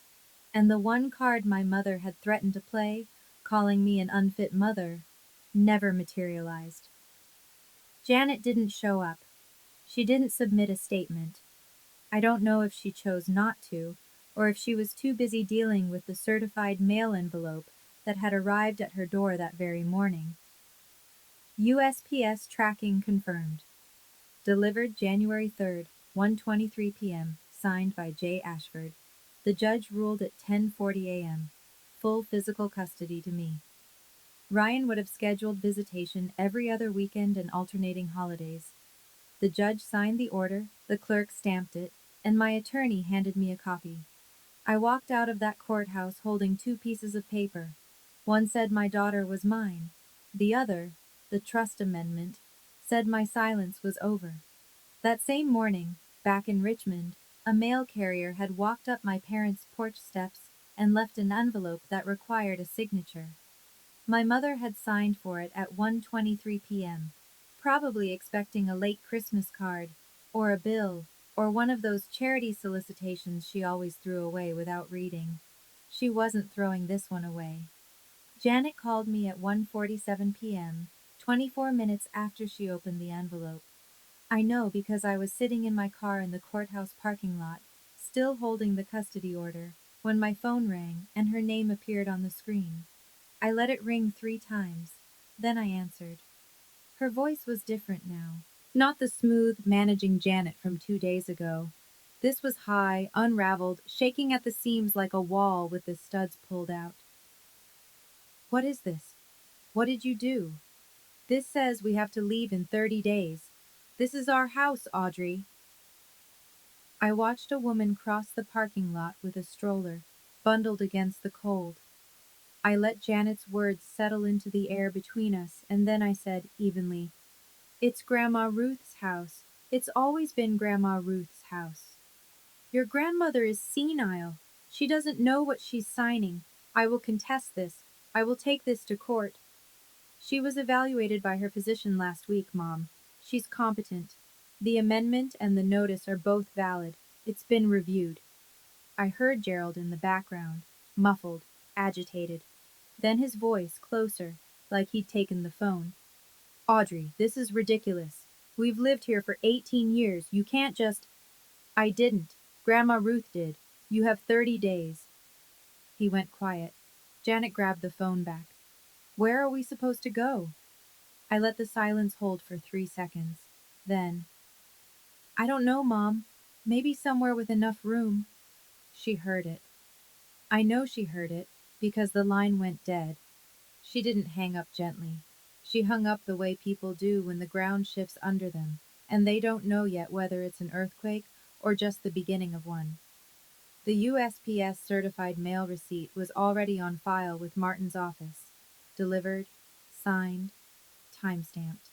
and the one card my mother had threatened to play, calling me an unfit mother, never materialized. Janet didn't show up. She didn't submit a statement. I don't know if she chose not to, or if she was too busy dealing with the certified mail envelope that had arrived at her door that very morning. USPS tracking confirmed. Delivered January 3rd, 1:23 p.m., signed by J. Ashford. The judge ruled at 10:40 a.m. Full physical custody to me. Ryan would have scheduled visitation every other weekend and alternating holidays. The judge signed the order, the clerk stamped it, and my attorney handed me a copy. I walked out of that courthouse holding two pieces of paper. One said my daughter was mine. The other, the trust amendment, said my silence was over. That same morning, back in Richmond, a mail carrier had walked up my parents' porch steps and left an envelope that required a signature. My mother had signed for it at 1:23 p.m., probably expecting a late Christmas card, or a bill, or one of those charity solicitations she always threw away without reading. She wasn't throwing this one away. Janet called me at 1:47 p.m., 24 minutes after she opened the envelope. I know because I was sitting in my car in the courthouse parking lot, still holding the custody order, when my phone rang and her name appeared on the screen. I let it ring 3 times. Then I answered. Her voice was different now. Not the smooth, managing Janet from 2 days ago. This was high, unraveled, shaking at the seams like a wall with the studs pulled out. What is this? What did you do? This says we have to leave in 30 days. This is our house, Audrey. I watched a woman cross the parking lot with a stroller, bundled against the cold. I let Janet's words settle into the air between us, and then I said evenly, It's Grandma Ruth's house. It's always been Grandma Ruth's house. Your grandmother is senile. She doesn't know what she's signing. I will contest this. I will take this to court. She was evaluated by her physician last week, Mom. She's competent. The amendment and the notice are both valid. It's been reviewed. I heard Gerald in the background, muffled, agitated. Then his voice closer, like he'd taken the phone. Audrey, this is ridiculous. We've lived here for 18 years. You can't just. I didn't. Grandma Ruth did. You have 30 days. He went quiet. Janet grabbed the phone back. Where are we supposed to go? I let the silence hold for 3 seconds. Then, I don't know, Mom. Maybe somewhere with enough room. She heard it. I know she heard it, because the line went dead. She didn't hang up gently. She hung up the way people do when the ground shifts under them, and they don't know yet whether it's an earthquake or just the beginning of one. The USPS certified mail receipt was already on file with Martin's office. Delivered, signed, time-stamped.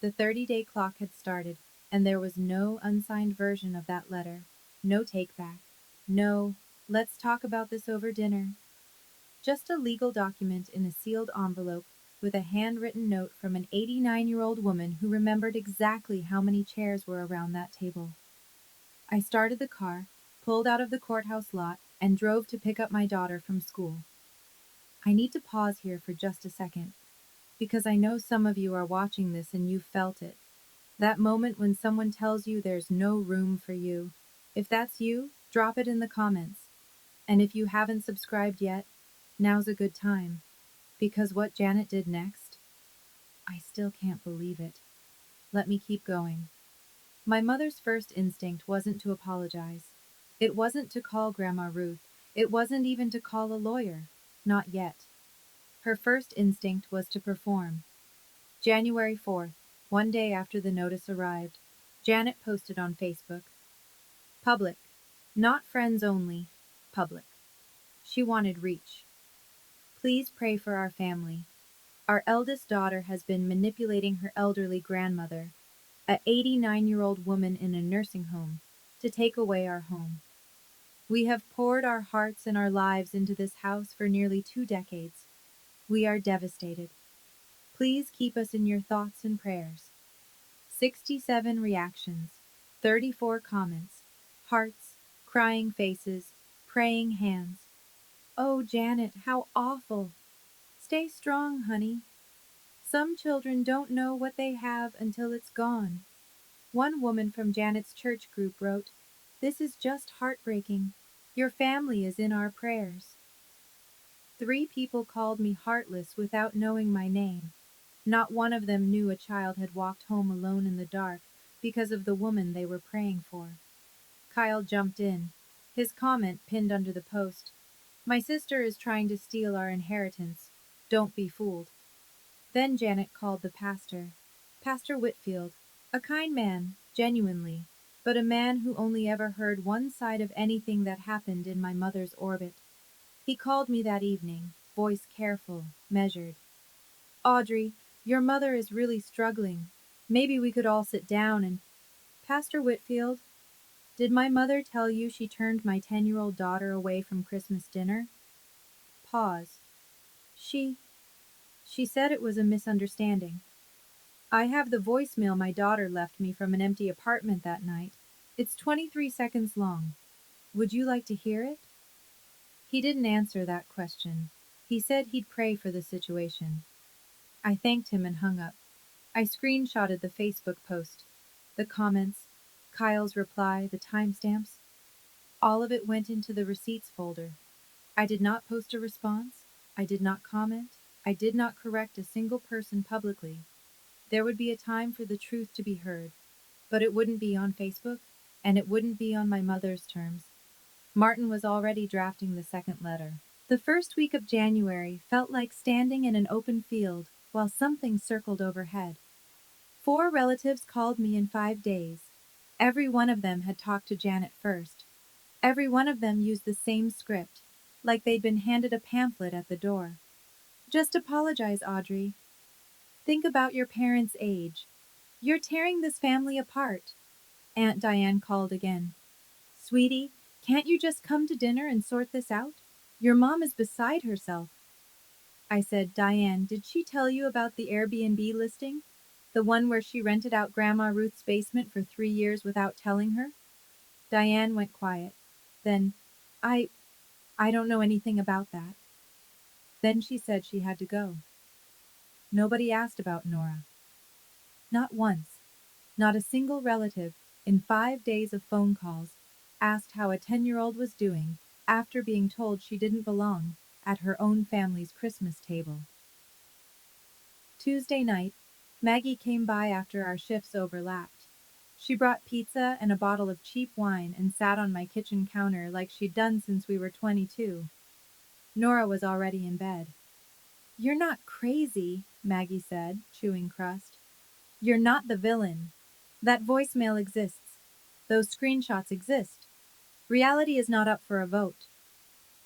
The 30-day clock had started, and there was no unsigned version of that letter. No take-back. No, let's talk about this over dinner. Just a legal document in a sealed envelope with a handwritten note from an 89-year-old woman who remembered exactly how many chairs were around that table. I started the car, pulled out of the courthouse lot, and drove to pick up my daughter from school. I need to pause here for just a second, because I know some of you are watching this and you've felt it. That moment when someone tells you there's no room for you. If that's you, drop it in the comments. And if you haven't subscribed yet, now's a good time. Because what Janet did next, I still can't believe it. Let me keep going. My mother's first instinct wasn't to apologize. It wasn't to call Grandma Ruth. It wasn't even to call a lawyer. Not yet. Her first instinct was to perform. January 4th, one day after the notice arrived, Janet posted on Facebook. Public. Not friends only. Public. She wanted reach. Please pray for our family. Our eldest daughter has been manipulating her elderly grandmother, a 89-year-old woman in a nursing home, to take away our home. We have poured our hearts and our lives into this house for nearly 2 decades. We are devastated. Please keep us in your thoughts and prayers. 67 reactions, 34 comments, Hearts, crying faces, praying hands. Oh, Janet, how awful! Stay strong, honey. Some children don't know what they have until it's gone. One woman from Janet's church group wrote, "This is just heartbreaking. Your family is in our prayers." 3 people called me heartless without knowing my name. Not one of them knew a child had walked home alone in the dark because of the woman they were praying for. Kyle jumped in, his comment pinned under the post. "My sister is trying to steal our inheritance. Don't be fooled." Then Janet called the pastor. Pastor Whitfield. A kind man, genuinely, but a man who only ever heard one side of anything that happened in my mother's orbit. He called me that evening, voice careful, measured. "Audrey, your mother is really struggling. Maybe we could all sit down and—" "Pastor Whitfield, did my mother tell you she turned my 10-year-old daughter away from Christmas dinner?" Pause. She said it was a misunderstanding. I have the voicemail my daughter left me from an empty apartment that night. It's 23 seconds long. Would you like to hear it? He didn't answer that question. He said he'd pray for the situation. I thanked him and hung up. I screenshotted the Facebook post. The comments, Kyle's reply, the timestamps. All of it went into the receipts folder. I did not post a response. I did not comment. I did not correct a single person publicly. There would be a time for the truth to be heard, but it wouldn't be on Facebook, and it wouldn't be on my mother's terms. Martin was already drafting the second letter. The first week of January felt like standing in an open field while something circled overhead. 4 relatives called me in 5 days. Every one of them had talked to Janet first. Every one of them used the same script, like they'd been handed a pamphlet at the door. "Just apologize, Audrey. Think about your parents' age. You're tearing this family apart." Aunt Diane called again. "Sweetie, can't you just come to dinner and sort this out? Your mom is beside herself." I said, "Diane, did she tell you about the Airbnb listing? The one where she rented out Grandma Ruth's basement for 3 years without telling her?" Diane went quiet. Then, I don't know anything about that." Then she said she had to go. Nobody asked about Nora. Not once. Not a single relative, in 5 days of phone calls, asked how a 10-year-old was doing after being told she didn't belong at her own family's Christmas table. Tuesday night, Maggie came by after our shifts overlapped. She brought pizza and a bottle of cheap wine and sat on my kitchen counter like she'd done since we were 22. Nora was already in bed. "You're not crazy," Maggie said, chewing crust. "You're not the villain. That voicemail exists. Those screenshots exist. Reality is not up for a vote."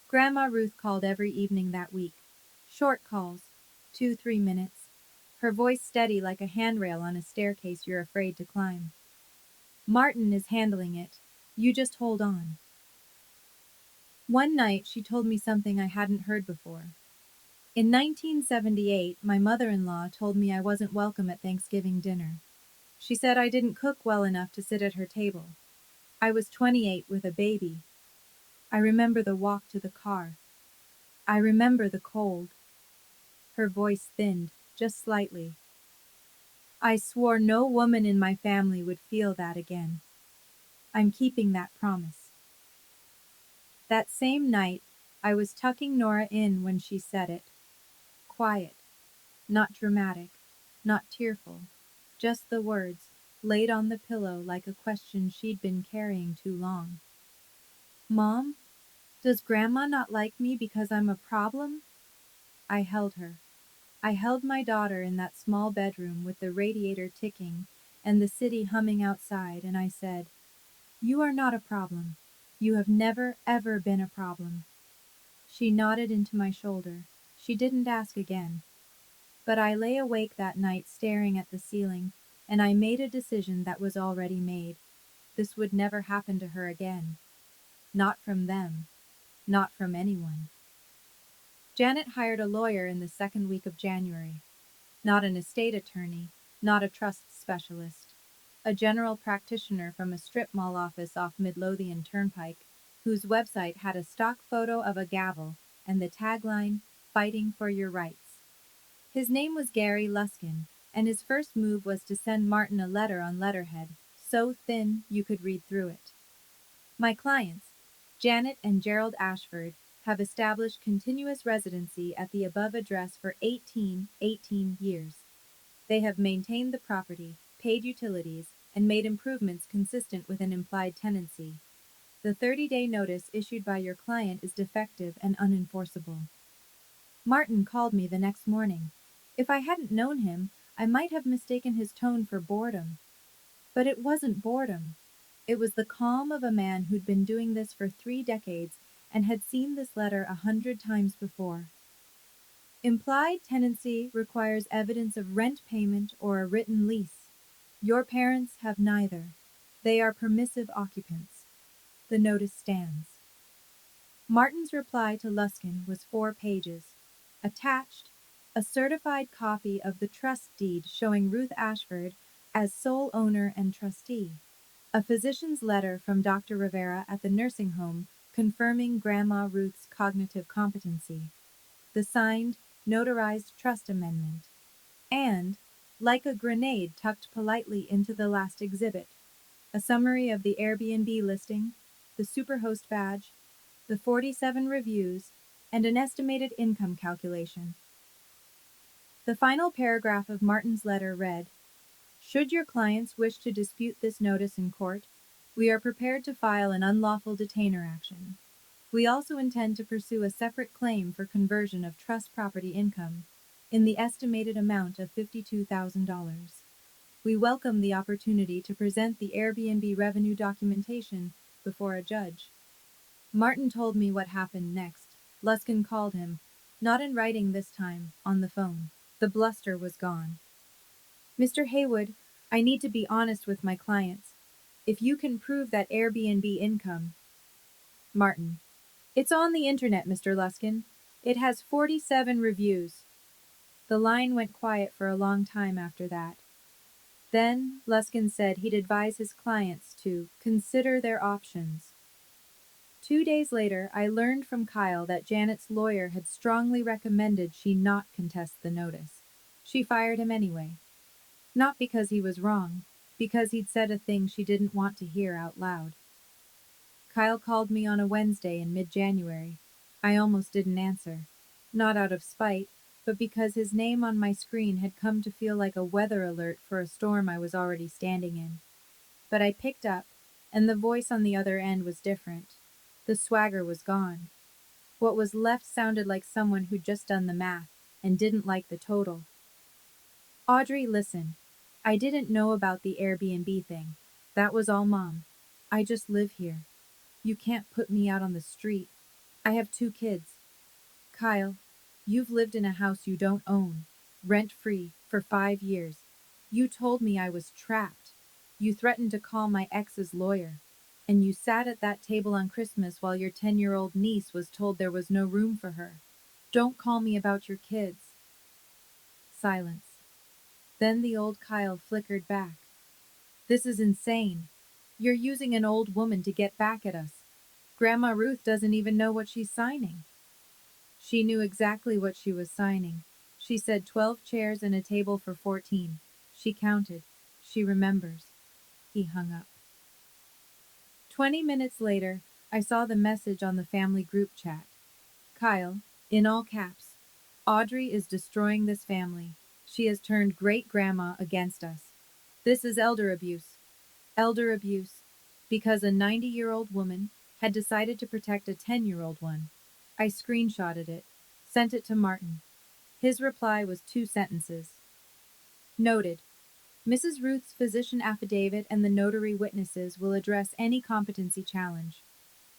Grandma Ruth called every evening that week. Short calls, 2-3 minutes. Her voice steady like a handrail on a staircase you're afraid to climb. "Martin is handling it. You just hold on." One night she told me something I hadn't heard before. In 1978, my mother-in-law told me I wasn't welcome at Thanksgiving dinner. She said I didn't cook well enough to sit at her table. I was 28 with a baby. I remember the walk to the car. I remember the cold. Her voice thinned, just slightly. "I swore no woman in my family would feel that again. I'm keeping that promise." That same night, I was tucking Nora in when she said it. Quiet, not dramatic, not tearful, just the words, laid on the pillow like a question she'd been carrying too long. "Mom, does Grandma not like me because I'm a problem?" I held her. I held my daughter in that small bedroom with the radiator ticking and the city humming outside, and I said, "You are not a problem. You have never, ever been a problem." She nodded into my shoulder. She didn't ask again. But I lay awake that night staring at the ceiling, and I made a decision that was already made. This would never happen to her again. Not from them. Not from anyone. Janet hired a lawyer in the second week of January. Not an estate attorney, not a trust specialist. a general practitioner from a strip mall office off Midlothian Turnpike, whose website had a stock photo of a gavel and the tagline, "Fighting for Your Rights." His name was Gary Luskin, and his first move was to send Martin a letter on letterhead, so thin you could read through it. My clients, Janet and Gerald Ashford, have established continuous residency at the above address for 18 years. They have maintained the property, paid utilities, and made improvements consistent with an implied tenancy. The 30-day notice issued by your client is defective and unenforceable. Martin called me the next morning. If I hadn't known him, I might have mistaken his tone for boredom. But it wasn't boredom. It was the calm of a man who'd been doing this for 3 decades and had seen this letter 100 times before. Implied tenancy requires evidence of rent payment or a written lease. Your parents have neither. They are permissive occupants. The notice stands. Martin's reply to Luskin was 4 pages. Attached, a certified copy of the trust deed showing Ruth Ashford as sole owner and trustee, a physician's letter from Dr. Rivera at the nursing home confirming Grandma Ruth's cognitive competency, the signed, notarized trust amendment, and, like a grenade tucked politely into the last exhibit, a summary of the Airbnb listing, the Superhost badge, the 47 reviews, and an estimated income calculation. The final paragraph of Martin's letter read, "Should your clients wish to dispute this notice in court, we are prepared to file an unlawful detainer action. We also intend to pursue a separate claim for conversion of trust property income in the estimated amount of $52,000. We welcome the opportunity to present the Airbnb revenue documentation before a judge." Martin told me what happened next. Luskin called him, not in writing this time, on the phone. The bluster was gone. "Mr. Haywood, I need to be honest with my clients. If you can prove that Airbnb income..." Martin: "It's on the internet, Mr. Luskin. It has 47 reviews." The line went quiet for a long time after that. Then Luskin said he'd advise his clients to consider their options. 2 days later, I learned from Kyle that Janet's lawyer had strongly recommended she not contest the notice. She fired him anyway. Not because he was wrong, because he'd said a thing she didn't want to hear out loud. Kyle called me on a Wednesday in mid-January. I almost didn't answer. Not out of spite, but because his name on my screen had come to feel like a weather alert for a storm I was already standing in. But I picked up, and the voice on the other end was different. The swagger was gone. What was left sounded like someone who'd just done the math and didn't like the total. "Audrey, listen. I didn't know about the Airbnb thing. That was all Mom. I just live here. You can't put me out on the street. I have 2 kids. Kyle, you've lived in a house you don't own, rent-free, for 5 years. You told me I was trapped. You threatened to call my ex's lawyer. And you sat at that table on Christmas while your 10-year-old niece was told there was no room for her. Don't call me about your kids." Silence. Then the old Kyle flickered back. "This is insane. You're using an old woman to get back at us. Grandma Ruth doesn't even know what she's signing." She knew exactly what she was signing. She said 12 chairs and a table for 14. She counted. She remembers. He hung up. 20 minutes later, I saw the message on the family group chat. "Kyle, in all caps, Audrey is destroying this family. She has turned great-grandma against us. This is elder abuse. Elder abuse. Because a 90-year-old woman had decided to protect a 10-year-old one." I screenshotted it, sent it to Martin. His reply was 2 sentences. "Noted. Mrs. Ruth's physician affidavit and the notary witnesses will address any competency challenge.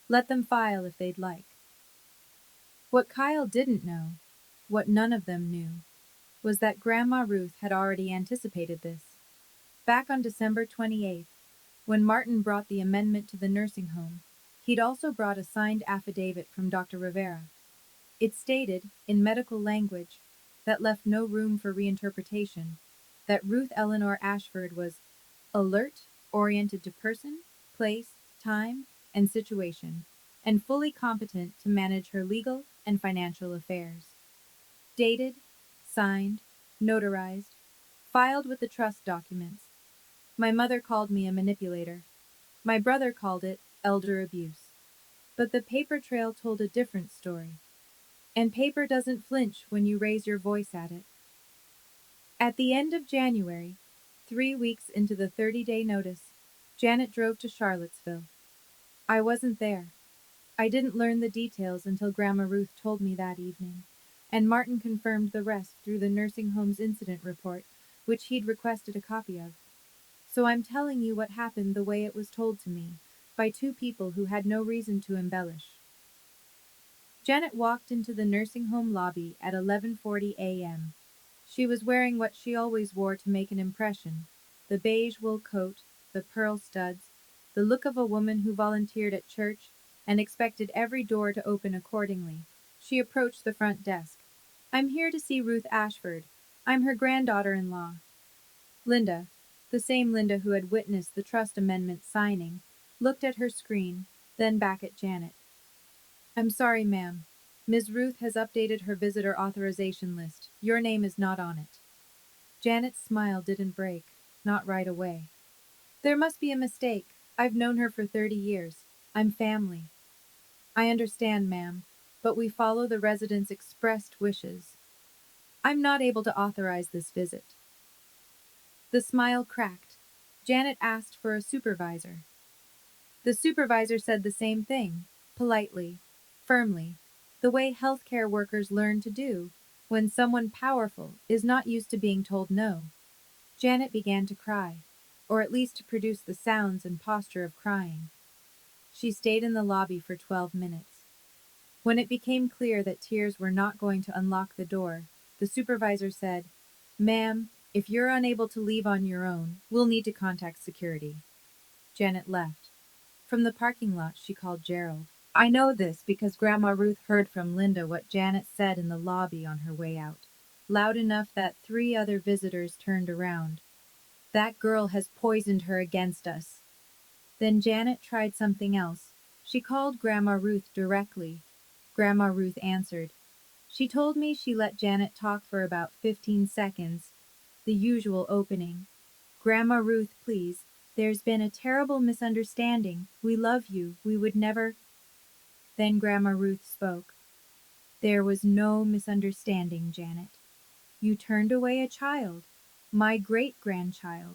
Let them file if they'd like." What Kyle didn't know, what none of them knew, was that Grandma Ruth had already anticipated this. Back on December 28th, when Martin brought the amendment to the nursing home, he'd also brought a signed affidavit from Dr. Rivera. It stated, in medical language, that left no room for reinterpretation, that Ruth Eleanor Ashford was alert, oriented to person, place, time, and situation, and fully competent to manage her legal and financial affairs. Dated, signed, notarized, filed with the trust documents. My mother called me a manipulator. My brother called it elder abuse. But the paper trail told a different story. And paper doesn't flinch when you raise your voice at it. At the end of January, 3 weeks into the 30-day notice, Janet drove to Charlottesville. I wasn't there. I didn't learn the details until Grandma Ruth told me that evening, and Martin confirmed the rest through the nursing home's incident report, which he'd requested a copy of. So I'm telling you what happened the way it was told to me, by two people who had no reason to embellish. Janet walked into the nursing home lobby at 11:40 a.m. She was wearing what she always wore to make an impression, the beige wool coat, the pearl studs, the look of a woman who volunteered at church and expected every door to open accordingly. She approached the front desk. "I'm here to see Ruth Ashford. I'm her granddaughter-in-law." Linda, the same Linda who had witnessed the trust amendment signing, looked at her screen, then back at Janet. "I'm sorry, ma'am. Ms. Ruth has updated her visitor authorization list. Your name is not on it." Janet's smile didn't break, not right away. "There must be a mistake. I've known her for 30 years. I'm family." "I understand, ma'am, but we follow the residents' expressed wishes. I'm not able to authorize this visit." The smile cracked. Janet asked for a supervisor. The supervisor said the same thing, politely, firmly, the way healthcare workers learn to do when someone powerful is not used to being told no. Janet began to cry, or at least to produce the sounds and posture of crying. She stayed in the lobby for 12 minutes. When it became clear that tears were not going to unlock the door, the supervisor said, "Ma'am, if you're unable to leave on your own, we'll need to contact security." Janet left. From the parking lot, she called Gerald. I know this because Grandma Ruth heard from Linda what Janet said in the lobby on her way out, loud enough that 3 other visitors turned around. "That girl has poisoned her against us." Then Janet tried something else. She called Grandma Ruth directly. Grandma Ruth answered. She told me she let Janet talk for about 15 seconds, the usual opening. "Grandma Ruth, please. There's been a terrible misunderstanding. We love you. We would never—" Then Grandma Ruth spoke. "There was no misunderstanding, Janet. You turned away a child, my great-grandchild,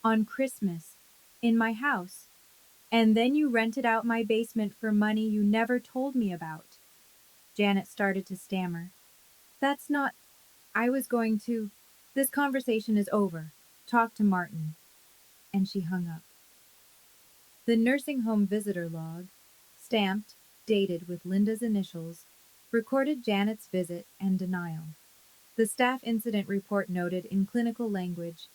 on Christmas, in my house, and then you rented out my basement for money you never told me about." Janet started to stammer. "That's not— I was going to— This conversation is over. Talk to Martin." And she hung up. The nursing home visitor log, stamped, dated with Linda's initials, recorded Janet's visit and denial. The staff incident report noted in clinical language,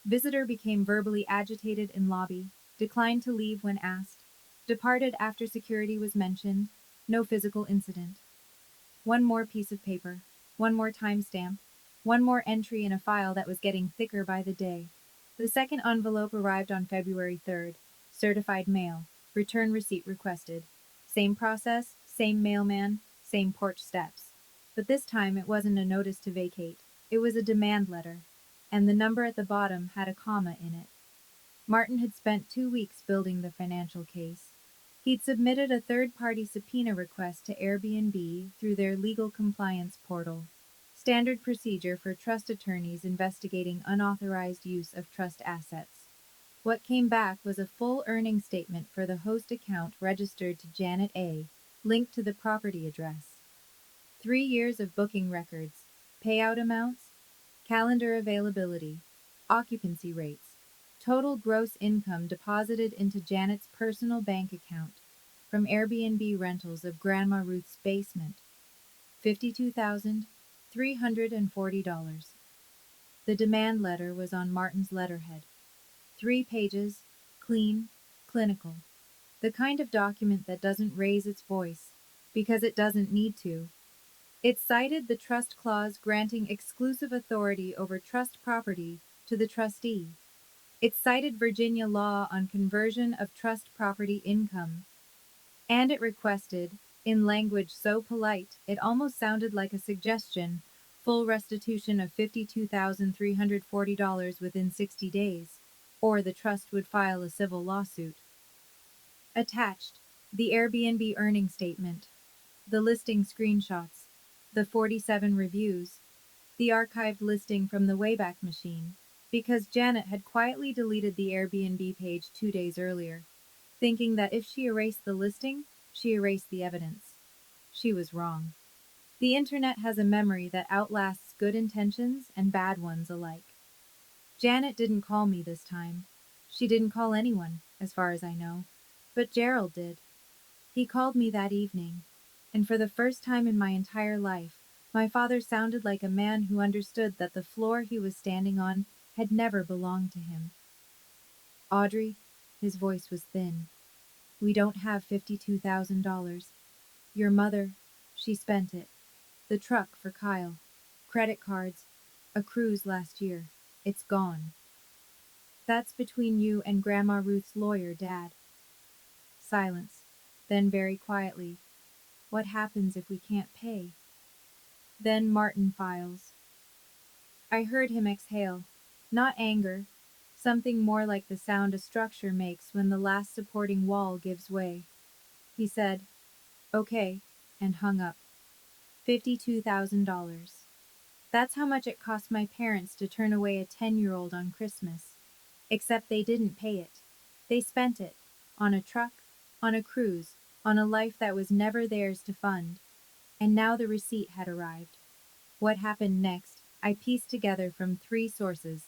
visitor became verbally agitated in lobby, declined to leave when asked, departed after security was mentioned, no physical incident. One more piece of paper, one more timestamp, one more entry in a file that was getting thicker by the day. The second envelope arrived on February 3rd. Certified mail. Return receipt requested. Same process, same mailman, same porch steps. But this time it wasn't a notice to vacate. It was a demand letter, and the number at the bottom had a comma in it. Martin had spent 2 weeks building the financial case. He'd submitted a third-party subpoena request to Airbnb through their legal compliance portal, standard procedure for trust attorneys investigating unauthorized use of trust assets. What came back was a full earnings statement for the host account registered to Janet A., linked to the property address. 3 years of booking records, payout amounts, calendar availability, occupancy rates, total gross income deposited into Janet's personal bank account from Airbnb rentals of Grandma Ruth's basement, $52,340. The demand letter was on Martin's letterhead. 3 pages, clean, clinical. The kind of document that doesn't raise its voice, because it doesn't need to. It cited the trust clause granting exclusive authority over trust property to the trustee. It cited Virginia law on conversion of trust property income, and it requested, in language so polite it almost sounded like a suggestion, full restitution of $52,340 within 60 days, or the trust would file a civil lawsuit. Attached, the Airbnb earning statement, the listing screenshots, the 47 reviews, the archived listing from the Wayback Machine, because Janet had quietly deleted the Airbnb page 2 days earlier, thinking that if she erased the listing, she erased the evidence. She was wrong. The internet has a memory that outlasts good intentions and bad ones alike. Janet didn't call me this time. She didn't call anyone, as far as I know. But Gerald did. He called me that evening, and for the first time in my entire life, my father sounded like a man who understood that the floor he was standing on had never belonged to him. Audrey, his voice was thin. We don't have $52,000. Your mother, she spent it. The truck for Kyle. Credit cards. A cruise last year. It's gone. That's between you and Grandma Ruth's lawyer, Dad. Silence. Then very quietly, what happens if we can't pay? Then Martin files. I heard him exhale. Not anger. Something more like the sound a structure makes when the last supporting wall gives way. He said, okay, and hung up. $52,000. That's how much it cost my parents to turn away a 10-year-old on Christmas. Except they didn't pay it. They spent it. On a truck, on a cruise, on a life that was never theirs to fund. And now the receipt had arrived. What happened next, I pieced together from 3 sources.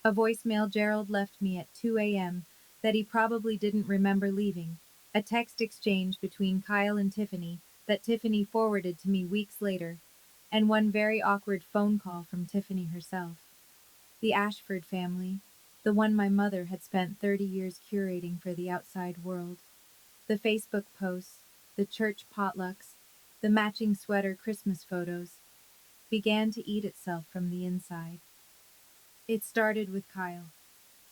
A voicemail Gerald left me at 2 a.m. that he probably didn't remember leaving. A text exchange between Kyle and Tiffany that Tiffany forwarded to me weeks later. And one very awkward phone call from Tiffany herself. The Ashford family, the one my mother had spent 30 years curating for the outside world. The Facebook posts, the church potlucks, the matching sweater Christmas photos, began to eat itself from the inside. It started with Kyle.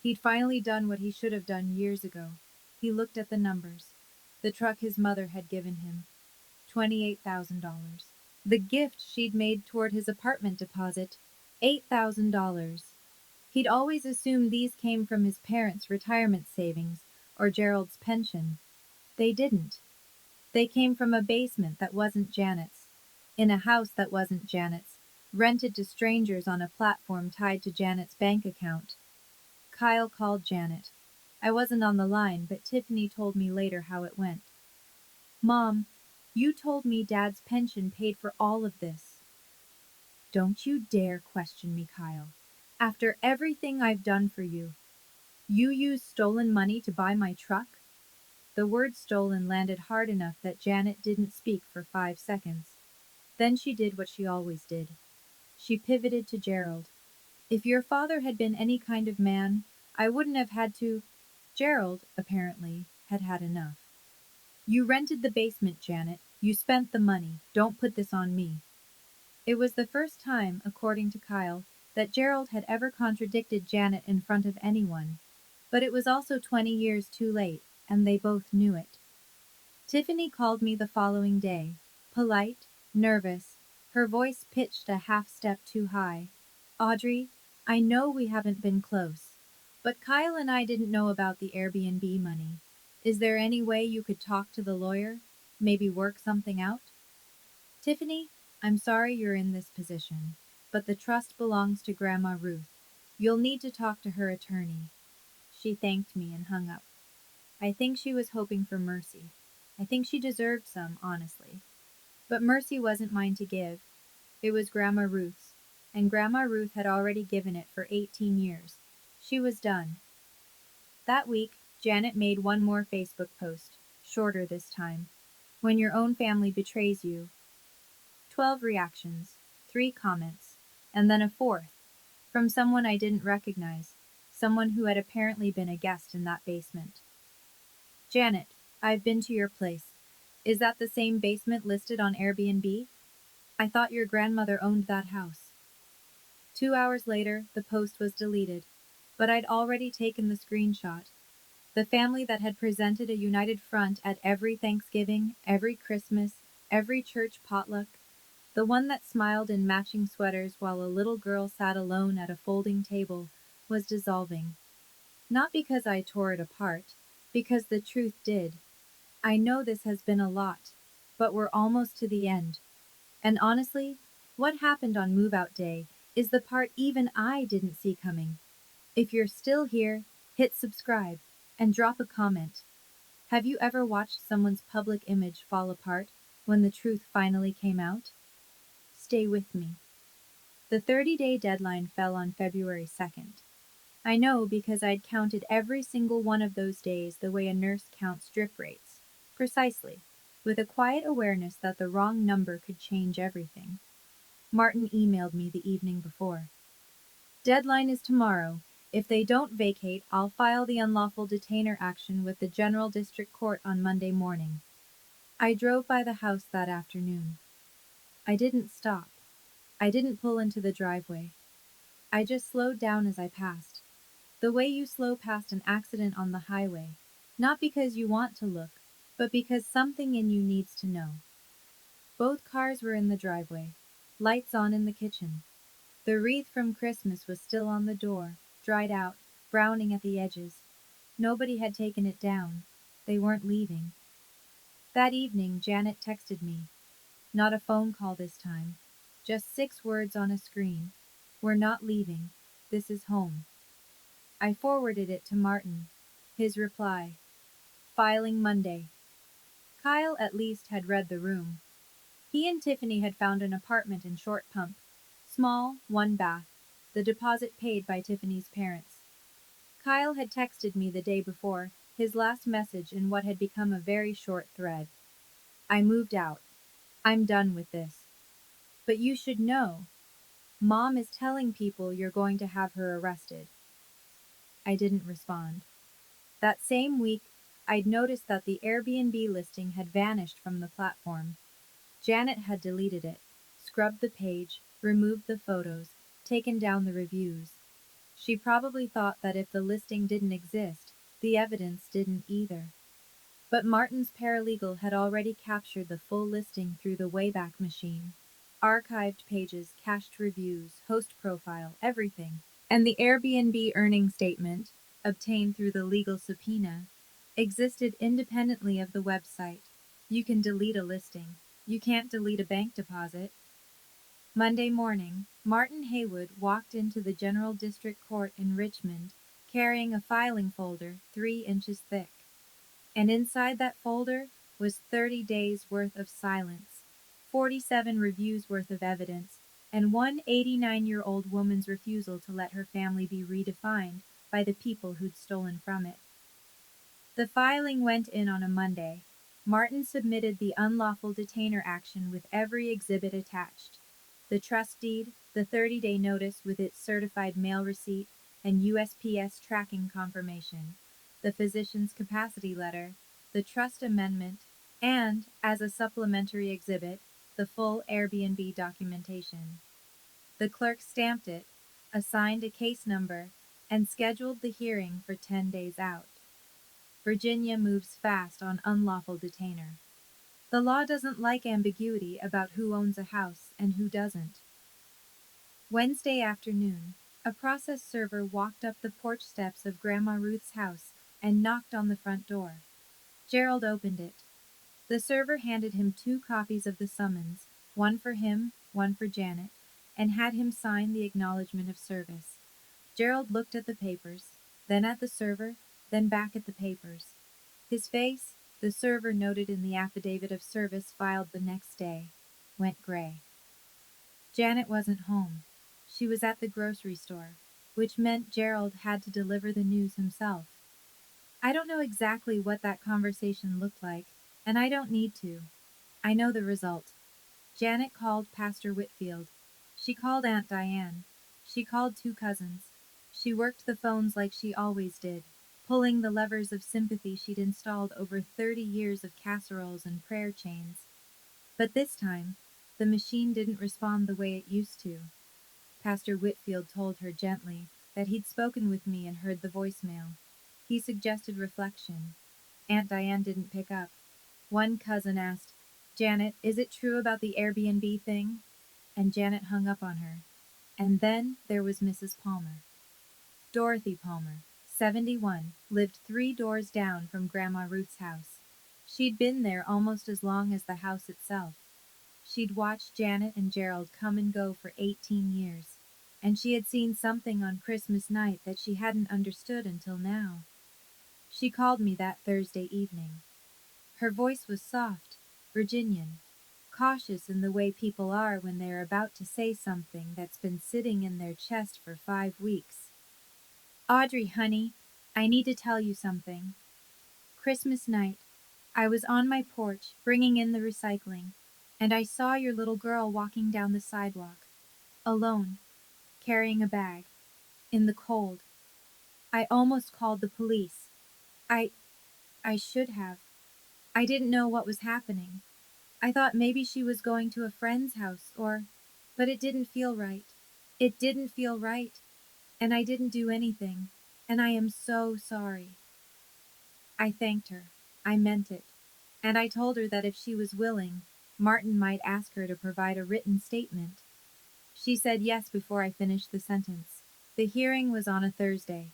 He'd finally done what he should have done years ago. He looked at the numbers. The truck his mother had given him. $28,000. The gift she'd made toward his apartment deposit. $8,000. He'd always assumed these came from his parents' retirement savings or Gerald's pension. They didn't. They came from a basement that wasn't Janet's, in a house that wasn't Janet's, rented to strangers on a platform tied to Janet's bank account. Kyle called Janet. I wasn't on the line, but Tiffany told me later how it went. Mom, you told me Dad's pension paid for all of this. Don't you dare question me, Kyle. After everything I've done for you, you used stolen money to buy my truck? The word stolen landed hard enough that Janet didn't speak for 5 seconds. Then she did what she always did. She pivoted to Gerald. If your father had been any kind of man, I wouldn't have had to. Gerald, apparently, had had enough. You rented the basement, Janet. You spent the money. Don't put this on me. It was the first time, according to Kyle, that Gerald had ever contradicted Janet in front of anyone. But it was also 20 years too late, and they both knew it. Tiffany called me the following day, polite, nervous, her voice pitched a half step too high. Audrey, I know we haven't been close, but Kyle and I didn't know about the Airbnb money. Is there any way you could talk to the lawyer? Maybe work something out? Tiffany, I'm sorry you're in this position, but the trust belongs to Grandma Ruth. You'll need to talk to her attorney. She thanked me and hung up. I think she was hoping for mercy. I think she deserved some, honestly. But mercy wasn't mine to give. It was Grandma Ruth's, and Grandma Ruth had already given it for 18 years. She was done. That week, Janet made one more Facebook post, shorter this time. When your own family betrays you. 12 reactions, 3 comments, and then a 4th, from someone I didn't recognize, someone who had apparently been a guest in that basement. Janet, I've been to your place. Is that the same basement listed on Airbnb? I thought your grandmother owned that house. 2 hours later, the post was deleted. but I'd already taken the screenshot. The family that had presented a united front at every Thanksgiving, every Christmas, every church potluck, the one that smiled in matching sweaters while a little girl sat alone at a folding table, was dissolving. Not because I tore it apart, because the truth did. I know this has been a lot, but we're almost to the end. And honestly, what happened on move out day is the part even I didn't see coming. If you're still here, hit subscribe and drop a comment. Have you ever watched someone's public image fall apart when the truth finally came out? Stay with me. The 30-day deadline fell on February 2nd. I know because I'd counted every single one of those days the way a nurse counts drip rates. Precisely, with a quiet awareness that the wrong number could change everything. Martin emailed me the evening before. Deadline is tomorrow. If they don't vacate, I'll file the unlawful detainer action with the General District Court on Monday morning. I drove by the house that afternoon. I didn't stop. I didn't pull into the driveway. I just slowed down as I passed. The way you slow past an accident on the highway, not because you want to look, but because something in you needs to know. Both cars were in the driveway, lights on in the kitchen. The wreath from Christmas was still on the door, dried out, browning at the edges. Nobody had taken it down. They weren't leaving. That evening, Janet texted me. Not a phone call this time. Just 6 words on a screen. We're not leaving. This is home. I forwarded it to Martin. His reply: filing Monday. Kyle at least had read the room. He and Tiffany had found an apartment in Short Pump. Small, 1 bath. The deposit paid by Tiffany's parents. Kyle had texted me the day before, his last message in what had become a very short thread. I moved out. I'm done with this. But you should know. Mom is telling people you're going to have her arrested. I didn't respond. That same week, I'd noticed that the Airbnb listing had vanished from the platform. Janet had deleted it, scrubbed the page, removed the photos, taken down the reviews. She probably thought that if the listing didn't exist, the evidence didn't either. But Martin's paralegal had already captured the full listing through the Wayback Machine. Archived pages, cached reviews, host profile, everything. And the Airbnb earnings statement, obtained through the legal subpoena, existed independently of the website. You can delete a listing. You can't delete a bank deposit. Monday morning, Martin Haywood walked into the General District Court in Richmond, carrying a filing folder 3 inches thick. And inside that folder was 30 days worth of silence, 47 reviews worth of evidence, and one 89-year-old woman's refusal to let her family be redefined by the people who'd stolen from it. The filing went in on a Monday. Martin submitted the unlawful detainer action with every exhibit attached. The trust deed, the 30-day notice with its certified mail receipt and USPS tracking confirmation, the physician's capacity letter, the trust amendment, and, as a supplementary exhibit, the full Airbnb documentation. The clerk stamped it, assigned a case number, and scheduled the hearing for 10 days out. Virginia moves fast on unlawful detainer. The law doesn't like ambiguity about who owns a house and who doesn't. Wednesday afternoon, a process server walked up the porch steps of Grandma Ruth's house and knocked on the front door. Gerald opened it. The server handed him 2 copies of the summons, one for him, one for Janet, and had him sign the acknowledgement of service. Gerald looked at the papers, then at the server, then back at the papers. His face, the server noted in the affidavit of service filed the next day, went gray. Janet wasn't home. She was at the grocery store, which meant Gerald had to deliver the news himself. I don't know exactly what that conversation looked like, and I don't need to. I know the result. Janet called Pastor Whitfield. She called Aunt Diane. She called 2 cousins. She worked the phones like she always did, pulling the levers of sympathy she'd installed over 30 years of casseroles and prayer chains. But this time, the machine didn't respond the way it used to. Pastor Whitfield told her gently, that he'd spoken with me and heard the voicemail. He suggested reflection. Aunt Diane didn't pick up. One cousin asked, "Janet, is it true about the Airbnb thing?" And Janet hung up on her. And then there was Mrs. Palmer. Dorothy Palmer, 71, lived 3 doors down from Grandma Ruth's house. She'd been there almost as long as the house itself. She'd watched Janet and Gerald come and go for 18 years, and she had seen something on Christmas night that she hadn't understood until now. She called me that Thursday evening. Her voice was soft, Virginian, cautious in the way people are when they're about to say something that's been sitting in their chest for 5 weeks. "Audrey, honey, I need to tell you something. Christmas night, I was on my porch bringing in the recycling, and I saw your little girl walking down the sidewalk, alone, carrying a bag, in the cold. I almost called the police. I I should have. I didn't know what was happening. I thought maybe she was going to a friend's house but it didn't feel right. It didn't feel right, and I didn't do anything, and I am so sorry." I thanked her. I meant it. And I told her that if she was willing, Martin might ask her to provide a written statement. She said yes before I finished the sentence. The hearing was on a Thursday.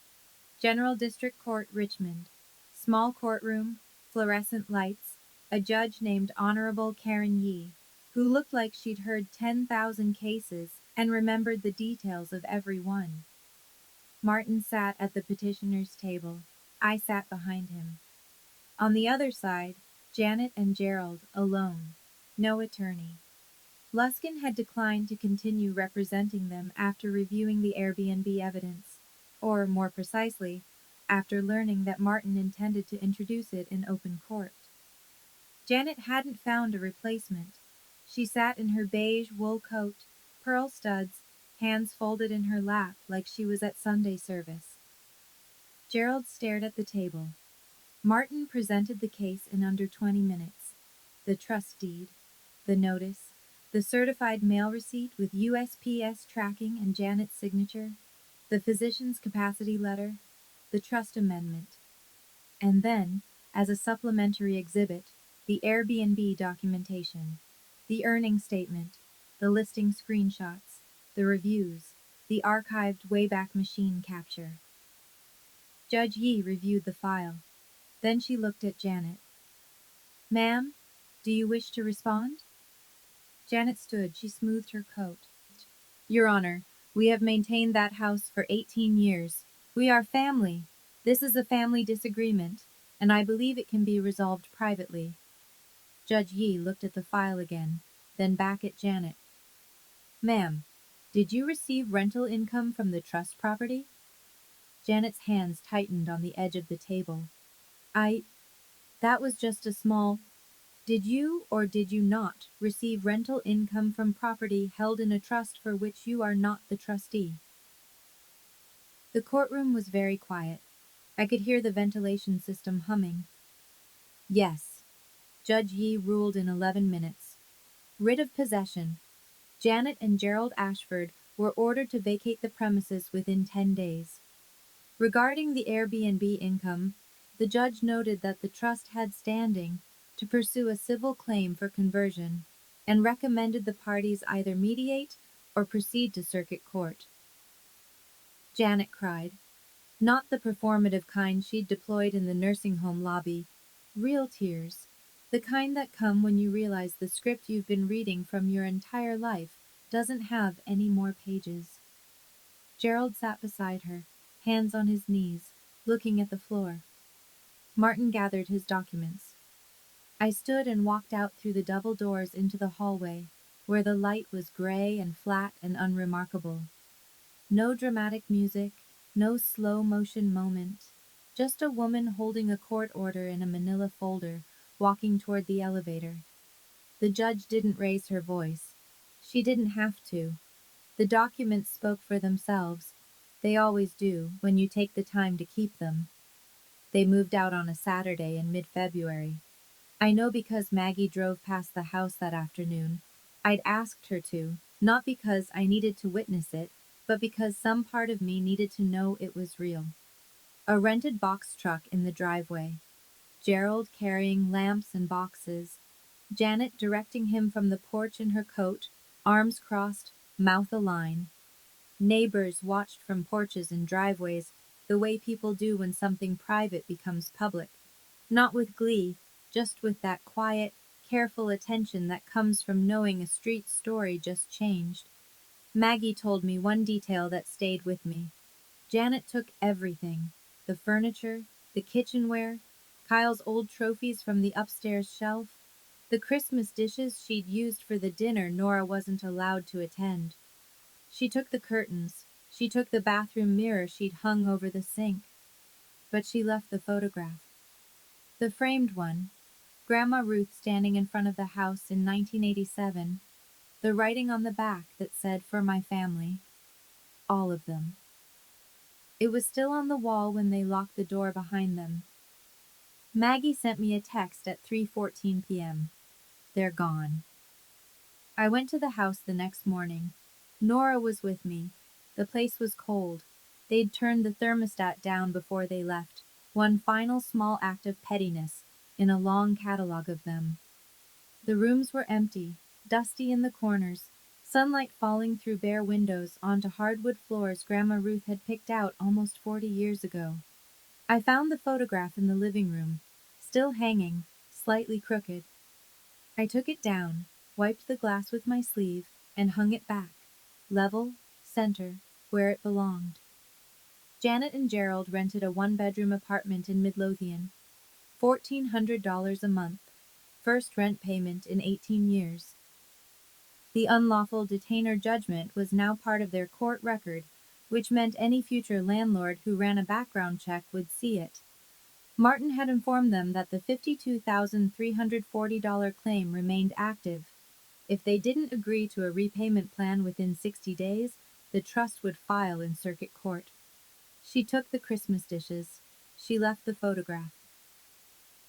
General District Court, Richmond. Small courtroom, fluorescent lights, a judge named Honorable Karen Yee, who looked like she'd heard 10,000 cases and remembered the details of every one. Martin sat at the petitioner's table. I sat behind him. On the other side, Janet and Gerald, alone. No attorney. Luskin had declined to continue representing them after reviewing the Airbnb evidence, or more precisely, after learning that Martin intended to introduce it in open court. Janet hadn't found a replacement. She sat in her beige wool coat, pearl studs, hands folded in her lap like she was at Sunday service. Gerald stared at the table. Martin presented the case in under 20 minutes. The trust deed, the notice, the certified mail receipt with USPS tracking and Janet's signature, the physician's capacity letter, the trust amendment, and then, as a supplementary exhibit, the Airbnb documentation, the earnings statement, the listing screenshots, the reviews, the archived Wayback Machine capture. Judge Yee reviewed the file. Then she looked at Janet. "Ma'am, do you wish to respond?" Janet stood. She smoothed her coat. "Your Honor, we have maintained that house for 18 years. We are family. This is a family disagreement, and I believe it can be resolved privately." Judge Yee looked at the file again, then back at Janet. "Ma'am, did you receive rental income from the trust property?" Janet's hands tightened on the edge of the table. That was just a small. Did you or did you not receive rental income from property held in a trust for which you are not the trustee?" The courtroom was very quiet. I could hear the ventilation system humming. "Yes." Judge Yee ruled in 11 minutes. Writ of possession. Janet and Gerald Ashford were ordered to vacate the premises within 10 days. Regarding the Airbnb income, the judge noted that the trust had standing to pursue a civil claim for conversion and recommended the parties either mediate or proceed to circuit court. Janet cried. Not the performative kind she'd deployed in the nursing home lobby. Real tears. The kind that come when you realize the script you've been reading from your entire life doesn't have any more pages. Gerald sat beside her, hands on his knees, looking at the floor. Martin gathered his documents. I stood and walked out through the double doors into the hallway, where the light was gray and flat and unremarkable. No dramatic music, no slow-motion moment, just a woman holding a court order in a manila folder, walking toward the elevator. The judge didn't raise her voice. She didn't have to. The documents spoke for themselves. They always do, when you take the time to keep them. They moved out on a Saturday in mid-February. I know because Maggie drove past the house that afternoon. I'd asked her to, not because I needed to witness it, but because some part of me needed to know it was real. A rented box truck in the driveway. Gerald carrying lamps and boxes. Janet directing him from the porch in her coat, arms crossed, mouth align. Neighbors watched from porches and driveways, the way people do when something private becomes public. Not with glee, just with that quiet, careful attention that comes from knowing a street story just changed. Maggie told me one detail that stayed with me. Janet took everything, the furniture, the kitchenware, Kyle's old trophies from the upstairs shelf, the Christmas dishes she'd used for the dinner Nora wasn't allowed to attend. She took the curtains, she took the bathroom mirror she'd hung over the sink, but she left the photograph. The framed one, Grandma Ruth standing in front of the house in 1987, the writing on the back that said, "For my family." All of them. It was still on the wall when they locked the door behind them. Maggie sent me a text at 3:14 p.m. They're gone. I went to the house the next morning. Nora was with me. The place was cold. They'd turned the thermostat down before they left, one final small act of pettiness in a long catalog of them. The rooms were empty, dusty in the corners, sunlight falling through bare windows onto hardwood floors Grandma Ruth had picked out almost 40 years ago. I found the photograph in the living room, still hanging, slightly crooked. I took it down, wiped the glass with my sleeve, and hung it back, level, center, where it belonged. Janet and Gerald rented a one-bedroom apartment in Midlothian, $1,400 a month, first rent payment in 18 years. The unlawful detainer judgment was now part of their court record, which meant any future landlord who ran a background check would see it. Martin had informed them that the $52,340 claim remained active. If they didn't agree to a repayment plan within 60 days, the trust would file in circuit court. She took the Christmas dishes. She left the photograph.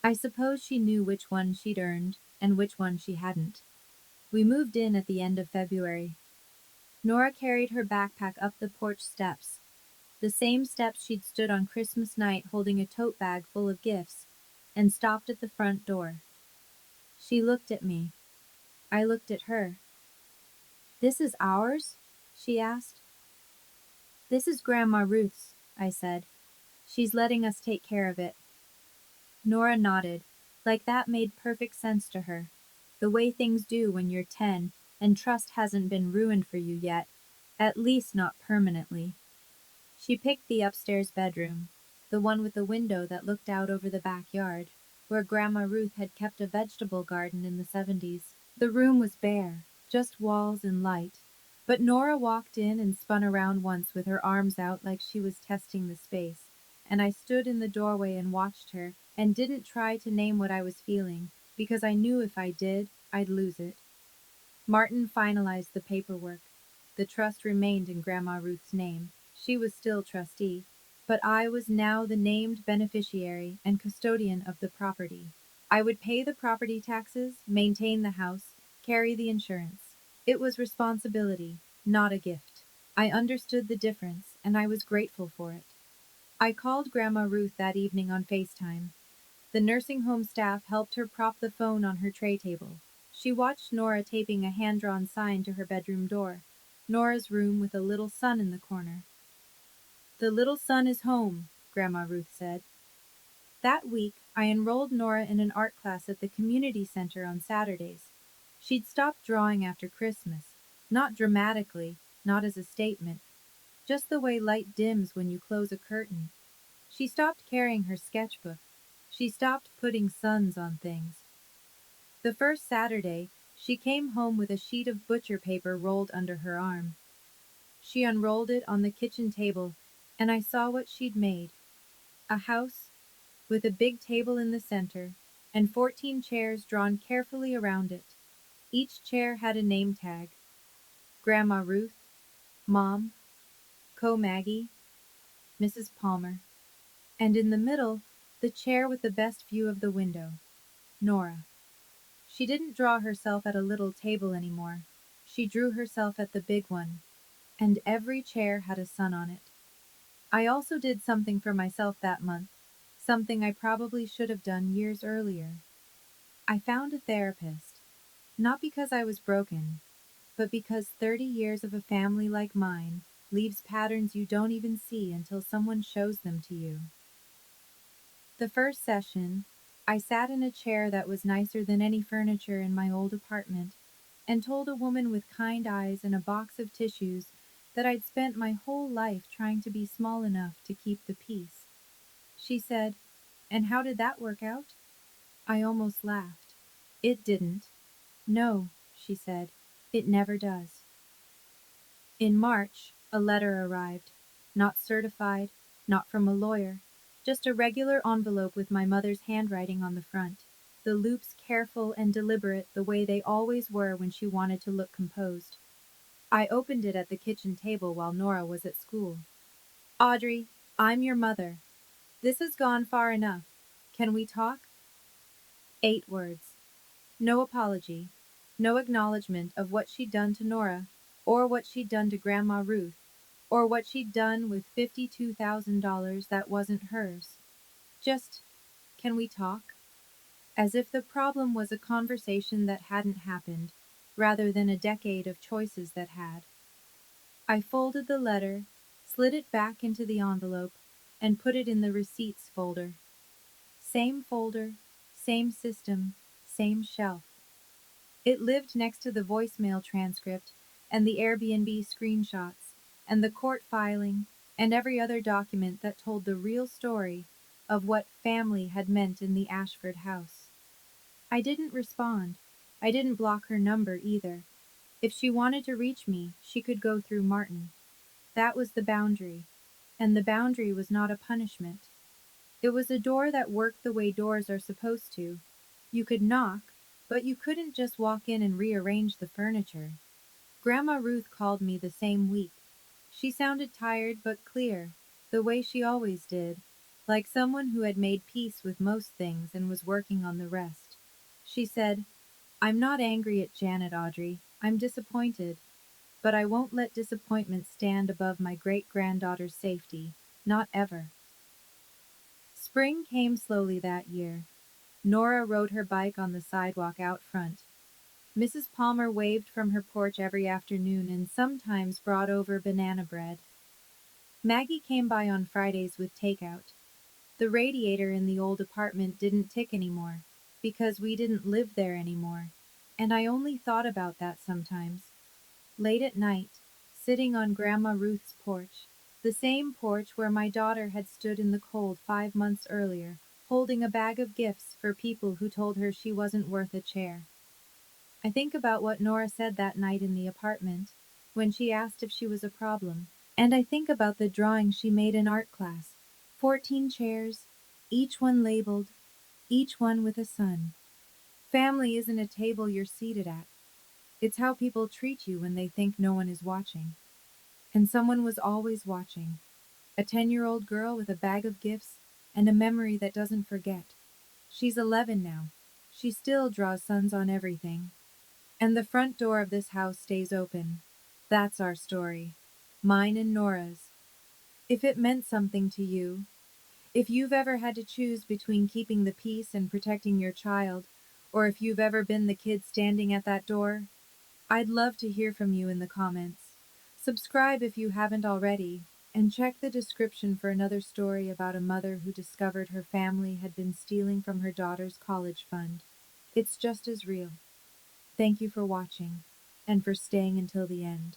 I suppose she knew which one she'd earned and which one she hadn't. We moved in at the end of February. Nora carried her backpack up the porch steps, the same steps she'd stood on Christmas night holding a tote bag full of gifts, and stopped at the front door. She looked at me. I looked at her. "This is ours?" she asked. "This is Grandma Ruth's," I said. "She's letting us take care of it." Nora nodded, like that made perfect sense to her. The way things do when you're 10 and trust hasn't been ruined for you yet, at least not permanently. She picked the upstairs bedroom, the one with the window that looked out over the backyard, where Grandma Ruth had kept a vegetable garden in the 70s. The room was bare, just walls and light, but Nora walked in and spun around once with her arms out like she was testing the space, and I stood in the doorway and watched her and didn't try to name what I was feeling, because I knew if I did, I'd lose it. Martin finalized the paperwork. The trust remained in Grandma Ruth's name. She was still trustee, but I was now the named beneficiary and custodian of the property. I would pay the property taxes, maintain the house, carry the insurance. It was responsibility, not a gift. I understood the difference, and I was grateful for it. I called Grandma Ruth that evening on FaceTime. The nursing home staff helped her prop the phone on her tray table. She watched Nora taping a hand-drawn sign to her bedroom door. Nora's room with a little sun in the corner. "The little sun is home," Grandma Ruth said. That week, I enrolled Nora in an art class at the community center on Saturdays. She'd stopped drawing after Christmas, not dramatically, not as a statement, just the way light dims when you close a curtain. She stopped carrying her sketchbook. She stopped putting suns on things. The first Saturday, she came home with a sheet of butcher paper rolled under her arm. She unrolled it on the kitchen table, and I saw what she'd made. A house with a big table in the center and 14 chairs drawn carefully around it. Each chair had a name tag. Grandma Ruth, Mom, Co Maggie, Mrs. Palmer, and in the middle, the chair with the best view of the window, Nora. She didn't draw herself at a little table anymore. She drew herself at the big one, and every chair had a sun on it. I also did something for myself that month, something I probably should have done years earlier. I found a therapist, not because I was broken, but because 30 years of a family like mine leaves patterns you don't even see until someone shows them to you. The first session, I sat in a chair that was nicer than any furniture in my old apartment and told a woman with kind eyes and a box of tissues that I'd spent my whole life trying to be small enough to keep the peace. She said, "And how did that work out?" I almost laughed. "It didn't." "No," she said, "it never does." In March, a letter arrived. Not certified, not from a lawyer, just a regular envelope with my mother's handwriting on the front, the loops careful and deliberate the way they always were when she wanted to look composed. I opened it at the kitchen table while Nora was at school. "Audrey, I'm your mother. This has gone far enough. Can we talk?" 8 words. No apology. No acknowledgement of what she'd done to Nora, or what she'd done to Grandma Ruth, or what she'd done with $52,000 that wasn't hers. Just, "Can we talk?" As if the problem was a conversation that hadn't happened, rather than a decade of choices that had. I folded the letter, slid it back into the envelope, and put it in the receipts folder. Same folder, same system, same shelf. It lived next to the voicemail transcript and the Airbnb screenshots and the court filing and every other document that told the real story of what family had meant in the Ashford house. I didn't respond. I didn't block her number either. If she wanted to reach me, she could go through Martin. That was the boundary. And the boundary was not a punishment. It was a door that worked the way doors are supposed to. You could knock, but you couldn't just walk in and rearrange the furniture. Grandma Ruth called me the same week. She sounded tired but clear, the way she always did, like someone who had made peace with most things and was working on the rest. She said, "I'm not angry at Janet, Audrey. I'm disappointed. But I won't let disappointment stand above my great-granddaughter's safety. Not ever." Spring came slowly that year. Nora rode her bike on the sidewalk out front. Mrs. Palmer waved from her porch every afternoon and sometimes brought over banana bread. Maggie came by on Fridays with takeout. The radiator in the old apartment didn't tick anymore, because we didn't live there anymore, and I only thought about that sometimes. Late at night, sitting on Grandma Ruth's porch, the same porch where my daughter had stood in the cold 5 months earlier, holding a bag of gifts for people who told her she wasn't worth a chair. I think about what Nora said that night in the apartment, when she asked if she was a problem, and I think about the drawing she made in art class. 14 chairs, each one labeled, each one with a sun. Family isn't a table you're seated at. It's how people treat you when they think no one is watching. And someone was always watching. A 10-year-old girl with a bag of gifts and a memory that doesn't forget. She's 11 now. She still draws suns on everything. And the front door of this house stays open. That's our story. Mine and Nora's. If it meant something to you, if you've ever had to choose between keeping the peace and protecting your child, or if you've ever been the kid standing at that door, I'd love to hear from you in the comments. Subscribe if you haven't already, and check the description for another story about a mother who discovered her family had been stealing from her daughter's college fund. It's just as real. Thank you for watching, and for staying until the end.